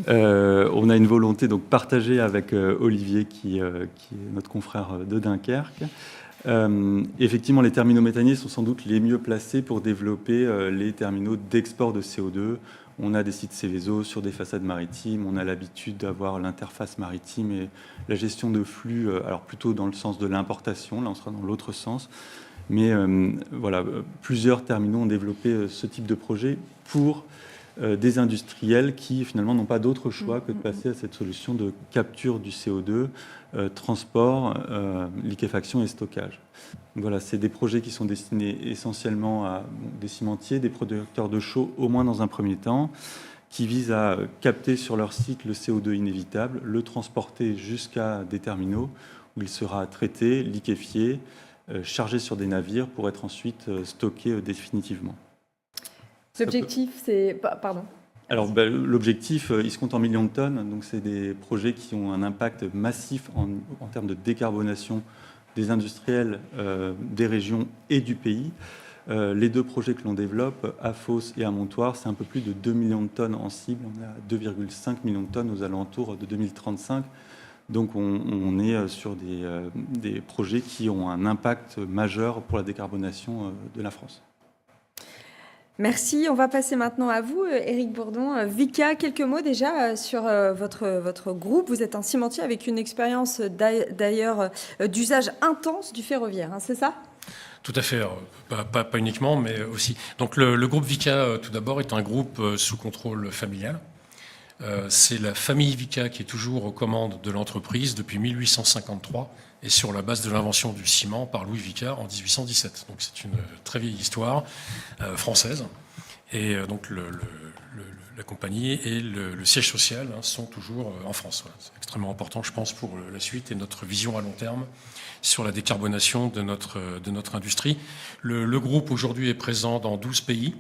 On a une volonté donc partagée avec Olivier, qui est notre confrère de Dunkerque. Effectivement, les terminaux méthaniers sont sans doute les mieux placés pour développer les terminaux d'export de CO2. On a des sites Céveso sur des façades maritimes, on a l'habitude d'avoir l'interface maritime et la gestion de flux, alors plutôt dans le sens de l'importation, là on sera dans l'autre sens. Mais voilà, plusieurs terminaux ont développé ce type de projet pour des industriels qui finalement n'ont pas d'autre choix que de passer à cette solution de capture du CO2, transport, liquéfaction et stockage. Voilà, c'est des projets qui sont destinés essentiellement à des cimentiers, des producteurs de chaux, au moins dans un premier temps, qui visent à capter sur leur site le CO2 inévitable, le transporter jusqu'à des terminaux où il sera traité, liquéfié, chargé sur des navires pour être ensuite stocké définitivement. L'objectif, c'est... Pardon. Alors, l'objectif, il se compte en millions de tonnes. Donc, c'est des projets qui ont un impact massif en termes de décarbonation des industriels, des régions et du pays. Les deux projets que l'on développe, à Fos et à Montoire, c'est un peu plus de 2 millions de tonnes en cible. On est à 2,5 millions de tonnes aux alentours de 2035. Donc, on est sur des projets qui ont un impact majeur pour la décarbonation de la France. Merci. On va passer maintenant à vous, Éric Bourdon. Vicat, quelques mots déjà sur votre groupe. Vous êtes un cimentier avec une expérience d'ailleurs d'usage intense du ferroviaire, hein, c'est ça ? Tout à fait, pas uniquement, mais aussi. Donc le groupe Vicat, tout d'abord, est un groupe sous contrôle familial. C'est la famille Vicat qui est toujours aux commandes de l'entreprise depuis 1853 et sur la base de l'invention du ciment par Louis Vicat en 1817. Donc c'est une très vieille histoire française. Et donc la compagnie et le siège social sont toujours en France. Voilà. C'est extrêmement important, je pense, pour la suite et notre vision à long terme sur la décarbonation de notre industrie. Le groupe aujourd'hui est présent dans 12 pays.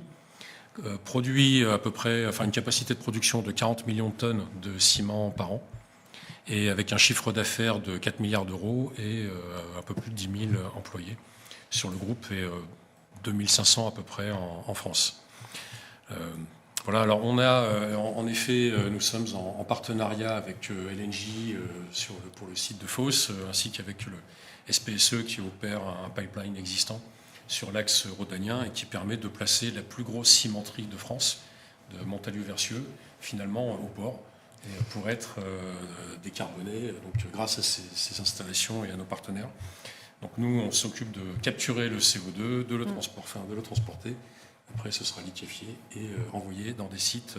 Produit à peu près, une capacité de production de 40 millions de tonnes de ciment par an, et avec un chiffre d'affaires de 4 milliards d'euros et un peu plus de 10 000 employés sur le groupe et 2500 à peu près en France. Voilà, alors on a, en effet, nous sommes en partenariat avec LNG pour le site de Fos, ainsi qu'avec le SPSE qui opère un pipeline existant sur l'axe rhodanien et qui permet de placer la plus grosse cimenterie de France, de Montalieu-Versieux, finalement au port, et pour être décarbonée, donc grâce à ces installations et à nos partenaires. Donc nous, on s'occupe de capturer le CO2, de le transporter. Après, ce sera liquéfié et envoyé dans des sites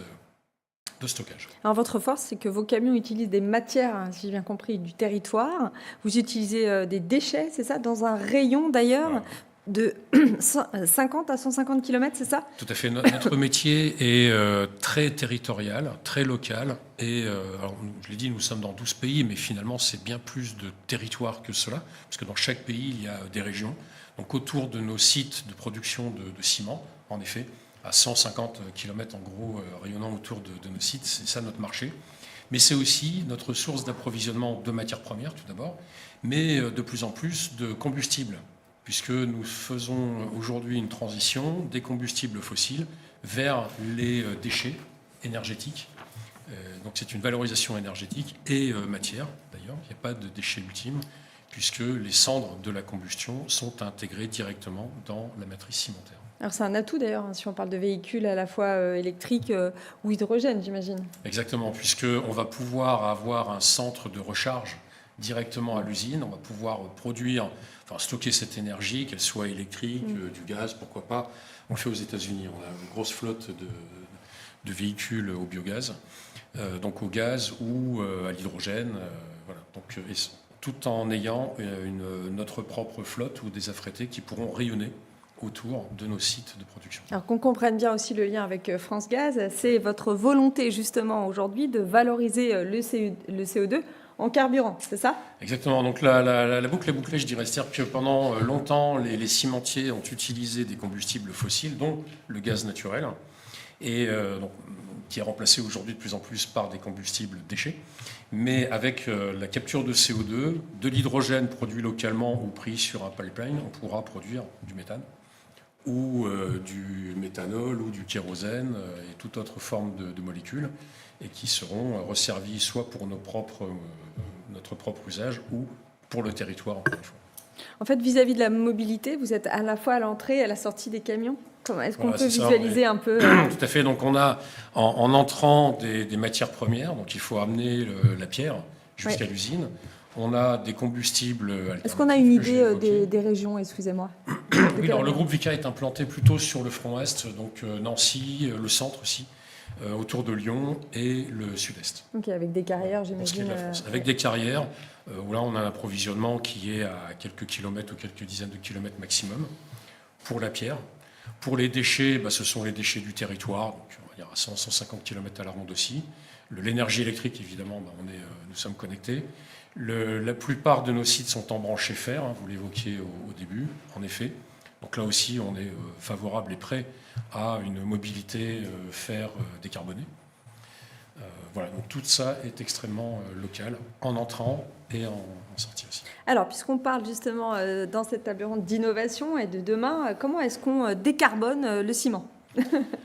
de stockage. Alors, votre force, c'est que vos camions utilisent des matières, si j'ai bien compris, du territoire. Vous utilisez des déchets, c'est ça, dans un rayon d'ailleurs. Voilà. De 50 à 150 km, c'est ça ? Tout à fait. Notre métier est très territorial, très local. Et alors, je l'ai dit, nous sommes dans 12 pays, mais finalement, c'est bien plus de territoire que cela, parce que dans chaque pays, il y a des régions. Donc, autour de nos sites de production de ciment, en effet, à 150 km en gros, rayonnant autour de nos sites, c'est ça notre marché. Mais c'est aussi notre source d'approvisionnement de matières premières, tout d'abord, mais de plus en plus de combustibles, puisque nous faisons aujourd'hui une transition des combustibles fossiles vers les déchets énergétiques. Donc c'est une valorisation énergétique et matière, d'ailleurs. Il n'y a pas de déchets ultimes, puisque les cendres de la combustion sont intégrées directement dans la matrice cimentaire. Alors c'est un atout d'ailleurs, si on parle de véhicules à la fois électriques ou hydrogène, j'imagine. Exactement, puisqu'on va pouvoir avoir un centre de recharge directement à l'usine. On va pouvoir stocker cette énergie, qu'elle soit électrique, du gaz, pourquoi pas. On le fait aux États-Unis. On a une grosse flotte de véhicules au biogaz, donc au gaz ou à l'hydrogène. Voilà. Donc, tout en ayant notre propre flotte ou des affrétés qui pourront rayonner autour de nos sites de production. Alors qu'on comprenne bien aussi le lien avec France Gaz, c'est votre volonté justement aujourd'hui de valoriser le CO2 en carburant, c'est ça ? Exactement. Donc la boucle est bouclée, je dirais. C'est-à-dire que pendant longtemps, les cimentiers ont utilisé des combustibles fossiles, dont le gaz naturel, et qui est remplacé aujourd'hui de plus en plus par des combustibles déchets. Mais avec la capture de CO2, de l'hydrogène produit localement ou pris sur un pipeline, on pourra produire du méthane ou du méthanol ou du kérosène et toute autre forme de molécules, et qui seront resservis soit pour notre propre usage ou pour le territoire, encore une fois. En fait, vis-à-vis de la mobilité, vous êtes à la fois à l'entrée et à la sortie des camions. Est-ce qu'on peut visualiser un peu Tout à fait. Donc on a, en entrant, des matières premières. Donc il faut amener la pierre jusqu'à l'usine. On a des combustibles alternatifs. Est-ce qu'on a une idée des régions, excusez-moi? Oui, alors le groupe Vicat est implanté plutôt sur le front Est, donc Nancy, le centre aussi, autour de Lyon et le sud-est. Ok, avec des carrières, Pour ce qui est j'imagine. de la France. Avec des carrières, où là on a un approvisionnement qui est à quelques kilomètres ou quelques dizaines de kilomètres maximum pour la pierre. Pour les déchets, ce sont les déchets du territoire, donc on va dire à 100-150 km à la ronde aussi. L'énergie électrique, évidemment, nous sommes connectés. La plupart de nos sites sont embranchés fer, vous l'évoquiez au début, en effet. Donc là aussi, on est favorable et prêt à une mobilité fer décarbonée. Voilà, donc tout ça est extrêmement local, en entrant et en sortie aussi. Alors, puisqu'on parle justement dans cette table ronde d'innovation et de demain, comment est-ce qu'on décarbone le ciment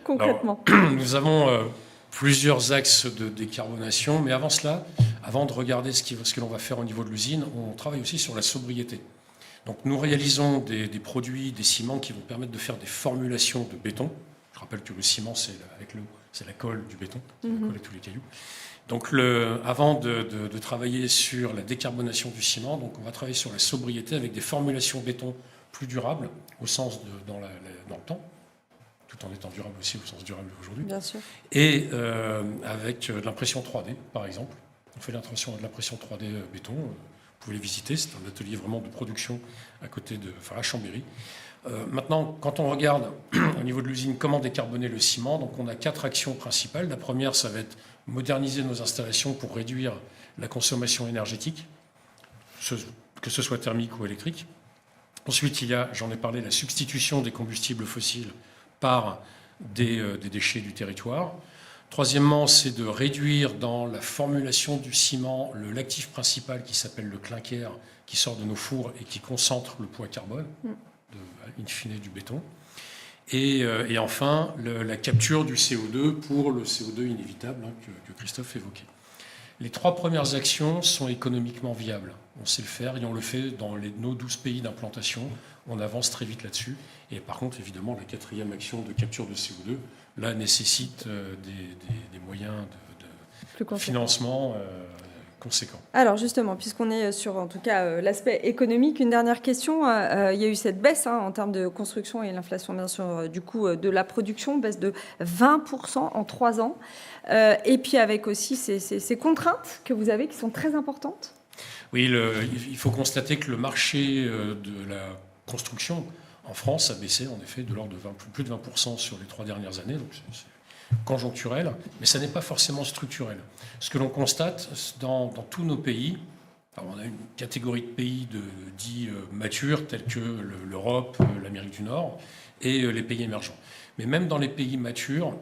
concrètement? Alors, nous avons plusieurs axes de décarbonation, mais avant cela, avant de regarder ce que l'on va faire au niveau de l'usine, on travaille aussi sur la sobriété. Donc nous réalisons des produits, des ciments qui vont permettre de faire des formulations de béton. Je rappelle que le ciment, c'est avec l'eau, c'est la colle du béton, c'est la colle et tous les cailloux. Donc avant de travailler sur la décarbonation du ciment, donc on va travailler sur la sobriété avec des formulations béton plus durables, au sens dans le temps, tout en étant durable aussi au sens durable aujourd'hui. Bien sûr. Et avec de l'impression 3D, par exemple. On fait de l'impression 3D béton. Vous pouvez les visiter. C'est un atelier vraiment de production à Chambéry. Maintenant, quand on regarde au niveau de l'usine comment décarboner le ciment, donc on a 4 actions principales. La première, ça va être moderniser nos installations pour réduire la consommation énergétique, que ce soit thermique ou électrique. Ensuite, il y a, j'en ai parlé, la substitution des combustibles fossiles par des déchets du territoire. Troisièmement, c'est de réduire dans la formulation du ciment l'actif principal qui s'appelle le clinker, qui sort de nos fours et qui concentre le poids carbone, in fine du béton. Et enfin, la capture du CO2 pour le CO2 inévitable que Christophe évoquait. Les 3 premières actions sont économiquement viables. On sait le faire et on le fait dans nos 12 pays d'implantation. On avance très vite là-dessus. Et par contre, évidemment, la 4e action de capture de CO2, là, nécessite des moyens de financement conséquents. Alors justement, puisqu'on est sur en tout cas l'aspect économique, une dernière question. Il y a eu cette baisse en termes de construction et l'inflation bien sûr du coût de la production, baisse de 20% en 3 ans. Et puis avec aussi ces contraintes que vous avez qui sont très importantes. Oui, il faut constater que le marché de la construction en France a baissé en effet de l'ordre de plus de 20% sur les 3 dernières années. Donc c'est conjoncturel, mais ça n'est pas forcément structurel. Ce que l'on constate dans tous nos pays, on a une catégorie de pays dits matures tels que l'Europe, l'Amérique du Nord et les pays émergents. Mais même dans les pays matures,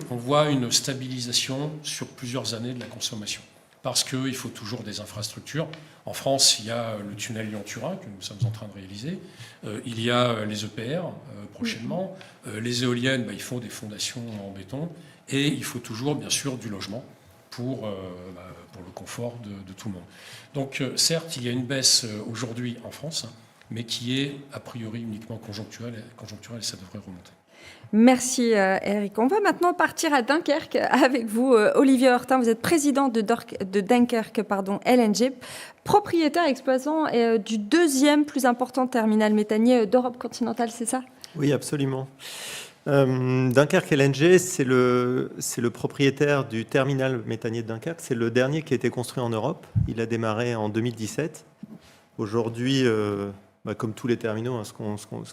on voit une stabilisation sur plusieurs années de la consommation. Parce qu'il faut toujours des infrastructures. En France, il y a le tunnel Lyon-Turin que nous sommes en train de réaliser. Il y a les EPR prochainement. Les éoliennes, ils font des fondations en béton. Et il faut toujours, bien sûr, du logement pour le confort de tout le monde. Donc, certes, il y a une baisse aujourd'hui en France, mais qui est a priori uniquement conjoncturelle et ça devrait remonter. Merci Eric. On va maintenant partir à Dunkerque avec vous, Olivier Hortin. Vous êtes président de Dunkerque LNG, propriétaire exploitant du 2e plus important terminal méthanier d'Europe continentale, c'est ça? Oui, absolument. Dunkerque LNG, c'est le propriétaire du terminal méthanier de Dunkerque. C'est le dernier qui a été construit en Europe. Il a démarré en 2017. Aujourd'hui, comme tous les terminaux, ce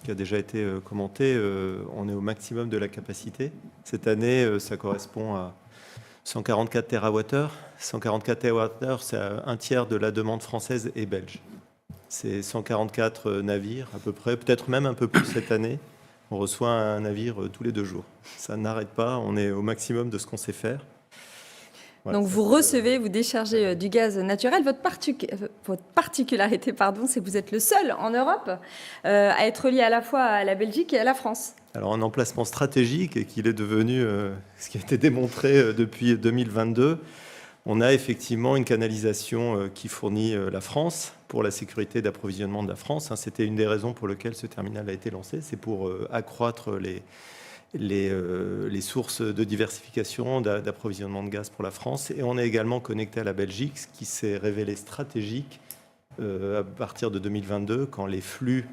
qui a déjà été commenté, on est au maximum de la capacité. Cette année, ça correspond à 144 TWh. 144 TWh, c'est un tiers de la demande française et belge. C'est 144 navires à peu près, peut-être même un peu plus cette année. On reçoit un navire tous les 2 jours. Ça n'arrête pas, on est au maximum de ce qu'on sait faire. Voilà, donc vous recevez, vous déchargez du gaz naturel. Votre particularité, c'est que vous êtes le seul en Europe à être lié à la fois à la Belgique et à la France. Alors un emplacement stratégique et qu'il est devenu, ce qui a été démontré depuis 2022, on a effectivement une canalisation qui fournit la France pour la sécurité d'approvisionnement de la France. C'était une des raisons pour lesquelles ce terminal a été lancé. C'est pour accroître les sources de diversification, d'approvisionnement de gaz pour la France. Et on est également connecté à la Belgique, ce qui s'est révélé stratégique à partir de 2022, quand les flux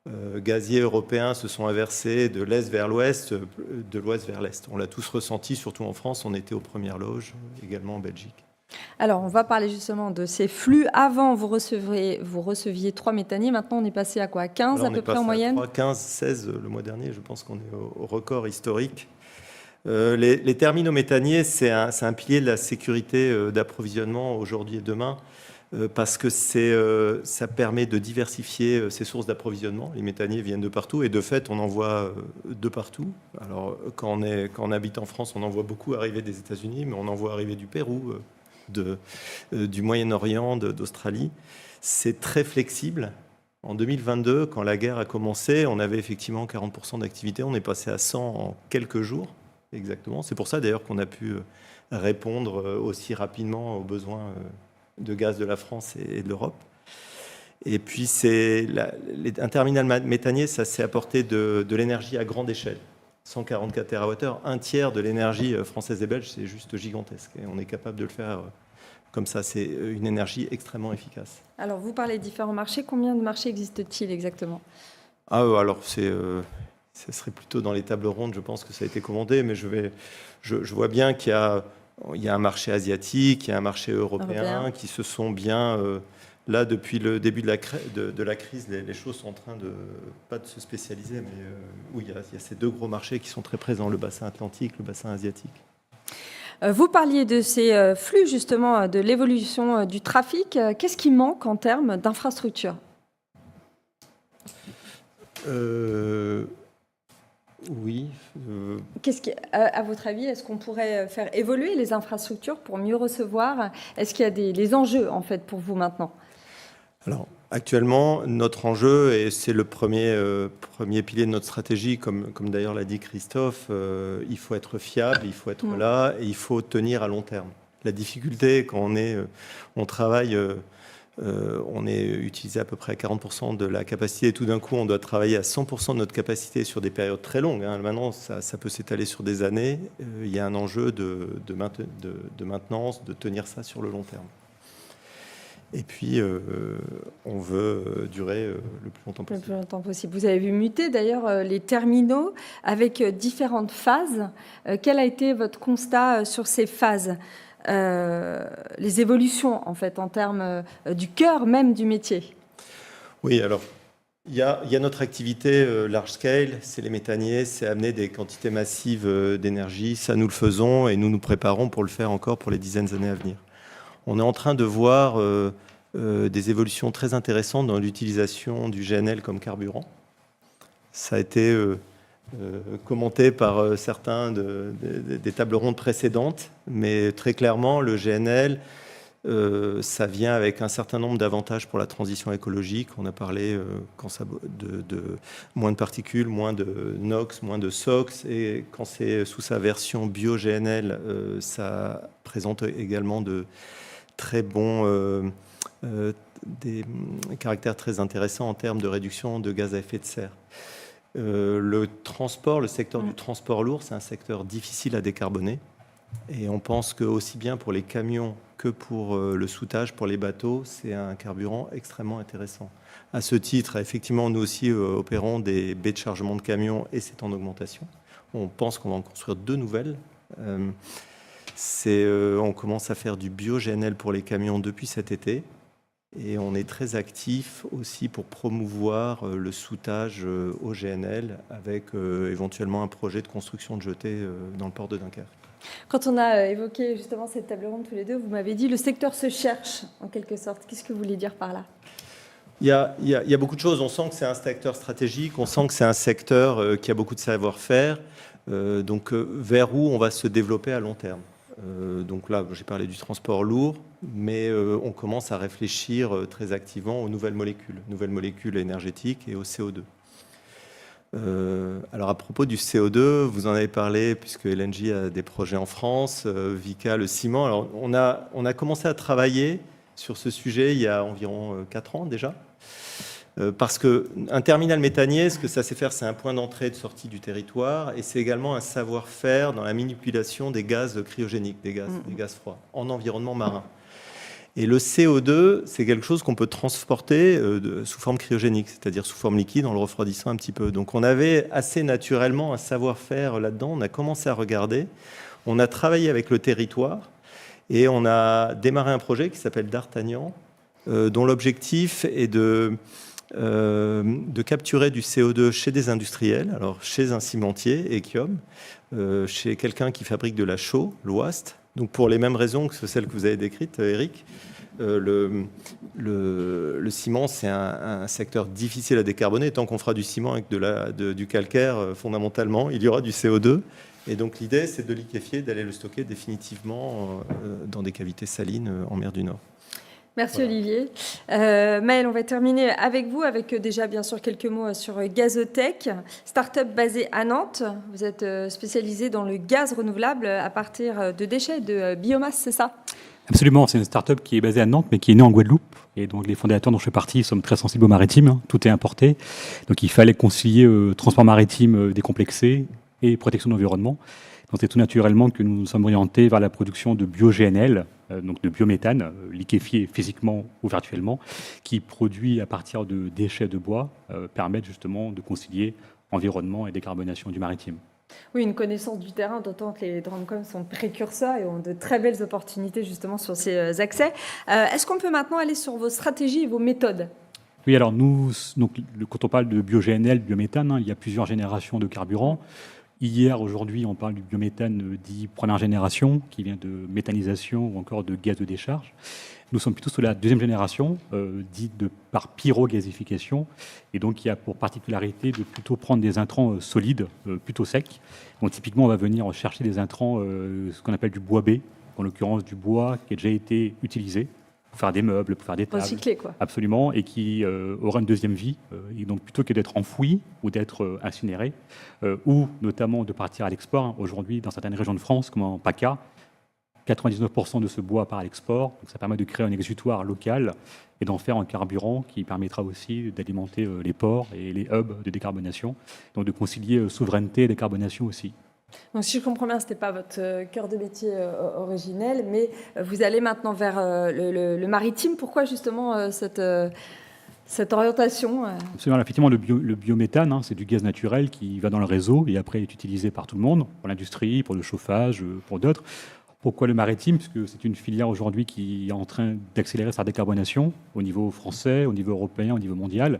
gaziers européens se sont inversés de l'Est vers l'Ouest, de l'Ouest vers l'Est. On l'a tous ressenti, surtout en France, on était aux premières loges, également en Belgique. Alors, on va parler justement de ces flux. Avant, vous receviez 3 méthaniers. Maintenant, on est passé à quoi? 15 à peu près en moyenne? 3, 15, 16 le mois dernier. Je pense qu'on est au record historique. Les terminaux méthaniers, c'est un pilier de la sécurité d'approvisionnement aujourd'hui et demain, parce que ça permet de diversifier ses sources d'approvisionnement. Les méthaniers viennent de partout et de fait, on en voit de partout. Alors, quand on habite en France, on en voit beaucoup arriver des États-Unis, mais on en voit arriver du Pérou, du Moyen-Orient, d'Australie. C'est très flexible. En 2022, quand la guerre a commencé, on avait effectivement 40% d'activité. On est passé à 100 en quelques jours, exactement. C'est pour ça d'ailleurs qu'on a pu répondre aussi rapidement aux besoins de gaz de la France et de l'Europe. Et puis, un terminal méthanier, ça s'est apporté de l'énergie à grande échelle. 144 TWh, un tiers de l'énergie française et belge, c'est juste gigantesque. Et on est capable de le faire comme ça. C'est une énergie extrêmement efficace. Alors, vous parlez de différents marchés. Combien de marchés existent-ils exactement? Alors, ce serait plutôt dans les tables rondes, je pense que ça a été commandé, mais je vois bien qu'il y a un marché asiatique, il y a un marché européen qui se sont bien... Là, depuis le début de la crise, les choses sont en train pas de se spécialiser, mais oui, il y a ces deux gros marchés qui sont très présents, le bassin atlantique, le bassin asiatique. Vous parliez de ces flux, justement, de l'évolution du trafic. Qu'est-ce qui manque en termes d'infrastructure? Oui. À votre avis, est-ce qu'on pourrait faire évoluer les infrastructures pour mieux recevoir? Est-ce qu'il y a des enjeux, en fait, pour vous maintenant? Alors, actuellement, notre enjeu, et c'est le premier pilier de notre stratégie, comme d'ailleurs l'a dit Christophe, il faut être fiable, il faut être là, et il faut tenir à long terme. La difficulté, quand on travaille, on est utilisé à peu près à 40% de la capacité, et tout d'un coup, on doit travailler à 100% de notre capacité sur des périodes très longues. Maintenant, ça peut s'étaler sur des années. Il y a un enjeu de maintenance, de tenir ça sur le long terme. Et puis, on veut durer le plus longtemps possible. Le plus longtemps possible. Vous avez vu muter d'ailleurs les terminaux avec différentes phases. Quel a été votre constat sur ces phases, les évolutions en fait en termes du cœur même du métier? Oui, alors il y a notre activité large scale, c'est les méthaniers, c'est amener des quantités massives d'énergie. Ça, nous le faisons et nous nous préparons pour le faire encore pour les dizaines d'années à venir. On est en train de voir des évolutions très intéressantes dans l'utilisation du GNL comme carburant. Ça a été commenté par certains des tables rondes précédentes, mais très clairement, le GNL, ça vient avec un certain nombre d'avantages pour la transition écologique. On a parlé de moins de particules, moins de NOx, moins de SOx, et quand c'est sous sa version bio-GNL, ça présente également de très bons des caractères très intéressants en termes de réduction de gaz à effet de serre. Le secteur du transport lourd, c'est un secteur difficile à décarboner. Et on pense que aussi bien pour les camions que pour le soudage, pour les bateaux, c'est un carburant extrêmement intéressant. À ce titre, effectivement, nous aussi opérons des baies de chargement de camions et c'est en augmentation. On pense qu'on va en construire 2 nouvelles. On commence à faire du bio-GNL pour les camions depuis cet été. Et on est très actif aussi pour promouvoir le soudage au GNL avec éventuellement un projet de construction de jetée dans le port de Dunkerque. Quand on a évoqué justement cette table ronde tous les deux, vous m'avez dit le secteur se cherche en quelque sorte. Qu'est-ce que vous voulez dire par là? Il y a beaucoup de choses. On sent que c'est un secteur stratégique, on sent que c'est un secteur qui a beaucoup de savoir-faire. Donc vers où on va se développer à long terme. Donc là, j'ai parlé du transport lourd, mais on commence à réfléchir très activement aux nouvelles molécules énergétiques et au CO2. Alors à propos du CO2, vous en avez parlé puisque LNG a des projets en France, Vicat, le ciment. Alors on a commencé à travailler sur ce sujet il y a environ 4 ans déjà. Parce qu'un terminal méthanier, ce que ça sait faire, c'est un point d'entrée et de sortie du territoire, et c'est également un savoir-faire dans la manipulation des gaz cryogéniques, des gaz froids, en environnement marin. Et le CO2, c'est quelque chose qu'on peut transporter sous forme cryogénique, c'est-à-dire sous forme liquide en le refroidissant un petit peu. Donc on avait assez naturellement un savoir-faire là-dedans, on a commencé à regarder, on a travaillé avec le territoire et on a démarré un projet qui s'appelle D'Artagnan, dont l'objectif est de capturer du CO2 chez des industriels, alors chez un cimentier, Ekiom, chez quelqu'un qui fabrique de la chaux, l'Ouast. Donc pour les mêmes raisons que celles que vous avez décrites, Eric, le ciment, c'est un secteur difficile à décarboner. Tant qu'on fera du ciment avec du calcaire, fondamentalement, il y aura du CO2. Et donc l'idée, c'est de liquéfier, d'aller le stocker définitivement dans des cavités salines en mer du Nord. Merci Olivier. Maëlle, on va terminer avec vous, avec déjà bien sûr quelques mots sur Gazotech, start-up basée à Nantes. Vous êtes spécialisé dans le gaz renouvelable à partir de déchets de biomasse, c'est ça ? Absolument, c'est une start-up qui est basée à Nantes mais qui est née en Guadeloupe. Et donc les fondateurs dont je fais partie sommes très sensibles au maritime, hein. Tout est importé. Donc il fallait concilier transport maritime décomplexé et protection de l'environnement. Donc c'est tout naturellement que nous nous sommes orientés vers la production de bio-GNL, donc de biométhane, liquéfié physiquement ou virtuellement, qui produit à partir de déchets de bois, permettent justement de concilier environnement et décarbonation du maritime. Oui, une connaissance du terrain, d'autant que les Dromcom sont précurseurs et ont de très belles opportunités justement sur ces accès. Est-ce qu'on peut maintenant aller sur vos stratégies et vos méthodes ? Oui, alors nous, donc, quand on parle de bio-GNL, biométhane, hein, il y a plusieurs générations de carburants. Hier, aujourd'hui, on parle du biométhane dit première génération, qui vient de méthanisation ou encore de gaz de décharge. Nous sommes plutôt sur la deuxième génération, dite par pyrogasification, et donc qui a pour particularité de plutôt prendre des intrants solides, plutôt secs. Donc typiquement, on va venir chercher des intrants, ce qu'on appelle du bois B, en l'occurrence du bois qui a déjà été utilisé, pour faire des meubles, pour faire des tables. Recyclé, quoi. Absolument, et qui aura une deuxième vie. Et donc, plutôt que d'être enfoui ou d'être incinéré, ou notamment de partir à l'export, hein. Aujourd'hui, dans certaines régions de France, comme en PACA, 99% de ce bois part à l'export. Donc, ça permet de créer un exutoire local et d'en faire un carburant qui permettra aussi d'alimenter les ports et les hubs de décarbonation. Donc, de concilier souveraineté et décarbonation aussi. Donc, si je comprends bien, ce n'était pas votre cœur de métier originel, mais vous allez maintenant vers le maritime. Pourquoi justement cette orientation ? Absolument, effectivement, le biométhane, hein, c'est du gaz naturel qui va dans le réseau et après est utilisé par tout le monde, pour l'industrie, pour le chauffage, pour d'autres. Pourquoi le maritime ? Puisque c'est une filière aujourd'hui qui est en train d'accélérer sa décarbonation au niveau français, au niveau européen, au niveau mondial.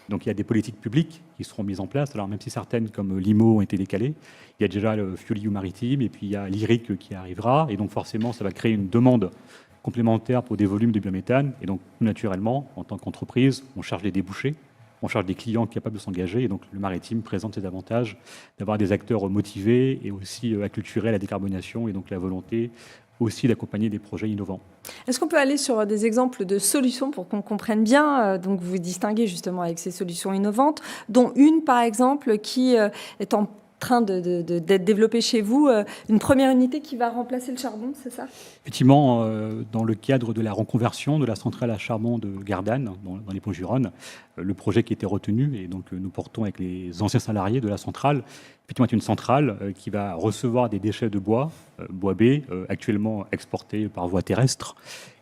Donc il y a des politiques publiques qui seront mises en place. Alors même si certaines, comme l'IMO, ont été décalées, il y a déjà le FuelEU maritime et puis il y a l'IRIC qui arrivera. Et donc forcément, ça va créer une demande complémentaire pour des volumes de biométhane. Et donc naturellement, en tant qu'entreprise, on cherche des débouchés, on cherche des clients capables de s'engager. Et donc le maritime présente ses avantages d'avoir des acteurs motivés et aussi acculturés à la décarbonation et donc la volonté aussi d'accompagner des projets innovants. Est-ce qu'on peut aller sur des exemples de solutions pour qu'on comprenne bien, donc vous distinguez justement avec ces solutions innovantes, dont une par exemple qui est en train d'être développée chez vous, une première unité qui va remplacer le charbon, c'est ça ? Effectivement, dans le cadre de la reconversion de la centrale à charbon de Gardanne, dans les Bouches-du-Rhône, le projet qui était retenu, et donc nous portons avec les anciens salariés de la centrale, effectivement, est une centrale qui va recevoir des déchets de bois, bois B, actuellement exportés par voie terrestre,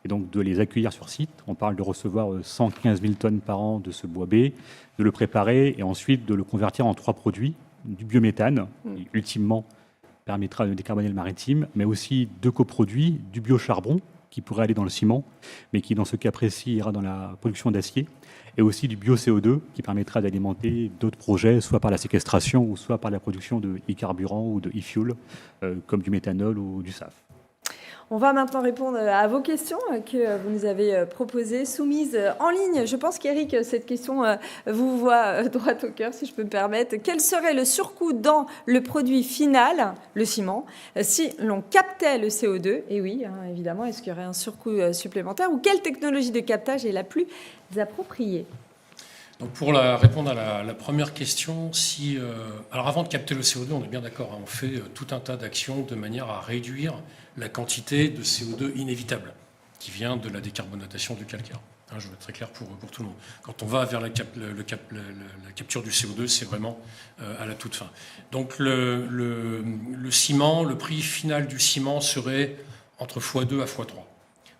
et donc de les accueillir sur site. On parle de recevoir 115 000 tonnes par an de ce bois B, de le préparer et ensuite de le convertir en 3 produits, du biométhane, qui ultimement permettra de décarboner le maritime, mais aussi 2 coproduits, du biocharbon, qui pourrait aller dans le ciment, mais qui dans ce cas précis ira dans la production d'acier, et aussi du bio-CO2 qui permettra d'alimenter d'autres projets, soit par la séquestration ou soit par la production de e-carburant ou de e-fuel, comme du méthanol ou du SAF. On va maintenant répondre à vos questions que vous nous avez proposées, soumises en ligne. Je pense qu'Éric, cette question vous voit droit au cœur, si je peux me permettre. Quel serait le surcoût dans le produit final, le ciment, si l'on captait le CO2 ? Et oui, hein, évidemment, est-ce qu'il y aurait un surcoût supplémentaire ? Ou quelle technologie de captage est la plus appropriée ? Donc pour répondre à la première question, alors avant de capter le CO2, on est bien d'accord, hein, on fait tout un tas d'actions de manière à réduire la quantité de CO2 inévitable qui vient de la décarbonatation du calcaire. Hein, je veux être très clair pour tout le monde. Quand on va vers la capture du CO2, c'est vraiment à la toute fin. Donc le ciment, le prix final du ciment serait entre x2 à x3.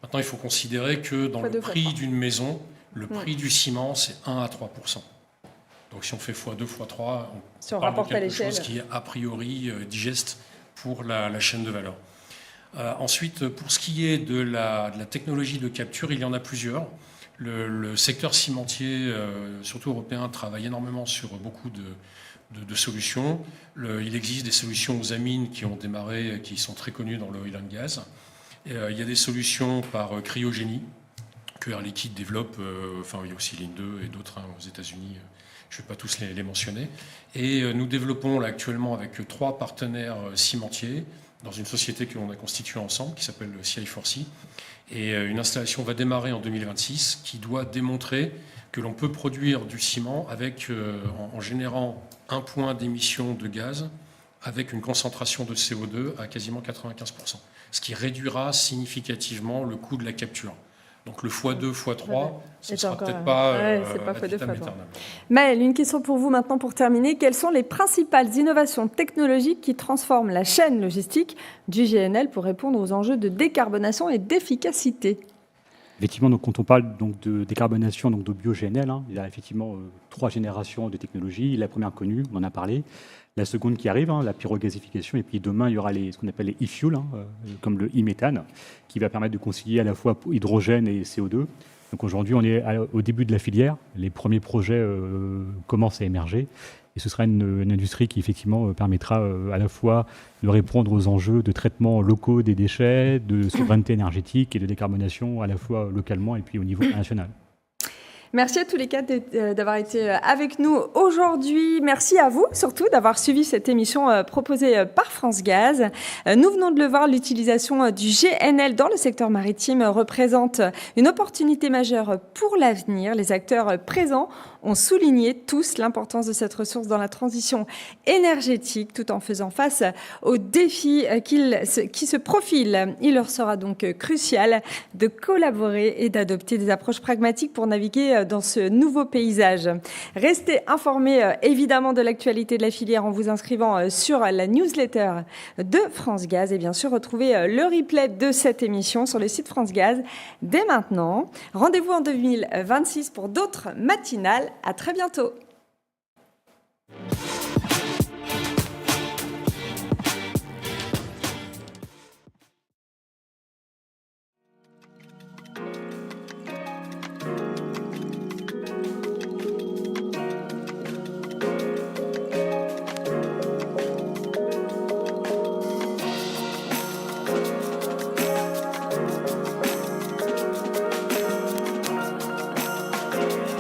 Maintenant, il faut considérer que dans le prix d'une maison, le prix du ciment, c'est 1 à 3%. Donc si on fait x2, x3, on parle de quelque chose qui est a priori digeste pour la chaîne de valeur. Ensuite, pour ce qui est de la technologie de capture, il y en a plusieurs. Le secteur cimentier, surtout européen, travaille énormément sur beaucoup de solutions. Il existe des solutions aux amines qui ont démarré, qui sont très connues dans le oil and gas. Il y a des solutions par cryogénie que Air Liquide développe, il y a aussi Linde 2 et d'autres aux États-Unis. Je ne vais pas tous les mentionner. Et nous développons là, actuellement avec 3 partenaires cimentiers dans une société que l'on a constituée ensemble qui s'appelle CI4C. Et une installation va démarrer en 2026 qui doit démontrer que l'on peut produire du ciment avec, en générant un point d'émission de gaz avec une concentration de CO2 à quasiment 95%, ce qui réduira significativement le coût de la capture. Donc le x2, x3, ce ne sera peut-être pas éternel. Maëlle, une question pour vous maintenant pour terminer. Quelles sont les principales innovations technologiques qui transforment la chaîne logistique du GNL pour répondre aux enjeux de décarbonation et d'efficacité ? Effectivement, donc, quand on parle donc, de décarbonation, donc de bio-GNL, il y a effectivement 3 générations de technologies. La première connue, on en a parlé. La seconde qui arrive, la pyrogasification. Et puis demain, il y aura ce qu'on appelle les e-fuels, comme le e-méthane, qui va permettre de concilier à la fois hydrogène et CO2. Donc aujourd'hui, on est au début de la filière. Les premiers projets commencent à émerger. Et ce sera une industrie qui, effectivement, permettra à la fois de répondre aux enjeux de traitement locaux des déchets, de souveraineté énergétique et de décarbonation à la fois localement et puis au niveau national. Merci à tous les quatre d'avoir été avec nous aujourd'hui. Merci à vous surtout d'avoir suivi cette émission proposée par France Gaz. Nous venons de le voir, l'utilisation du GNL dans le secteur maritime représente une opportunité majeure pour l'avenir. Les acteurs présents ont souligné tous l'importance de cette ressource dans la transition énergétique tout en faisant face aux défis qui se profilent. Il leur sera donc crucial de collaborer et d'adopter des approches pragmatiques pour naviguer dans ce nouveau paysage. Restez informés évidemment de l'actualité de la filière en vous inscrivant sur la newsletter de France Gaz et bien sûr retrouvez le replay de cette émission sur le site France Gaz dès maintenant. Rendez-vous en 2026 pour d'autres matinales. À très bientôt.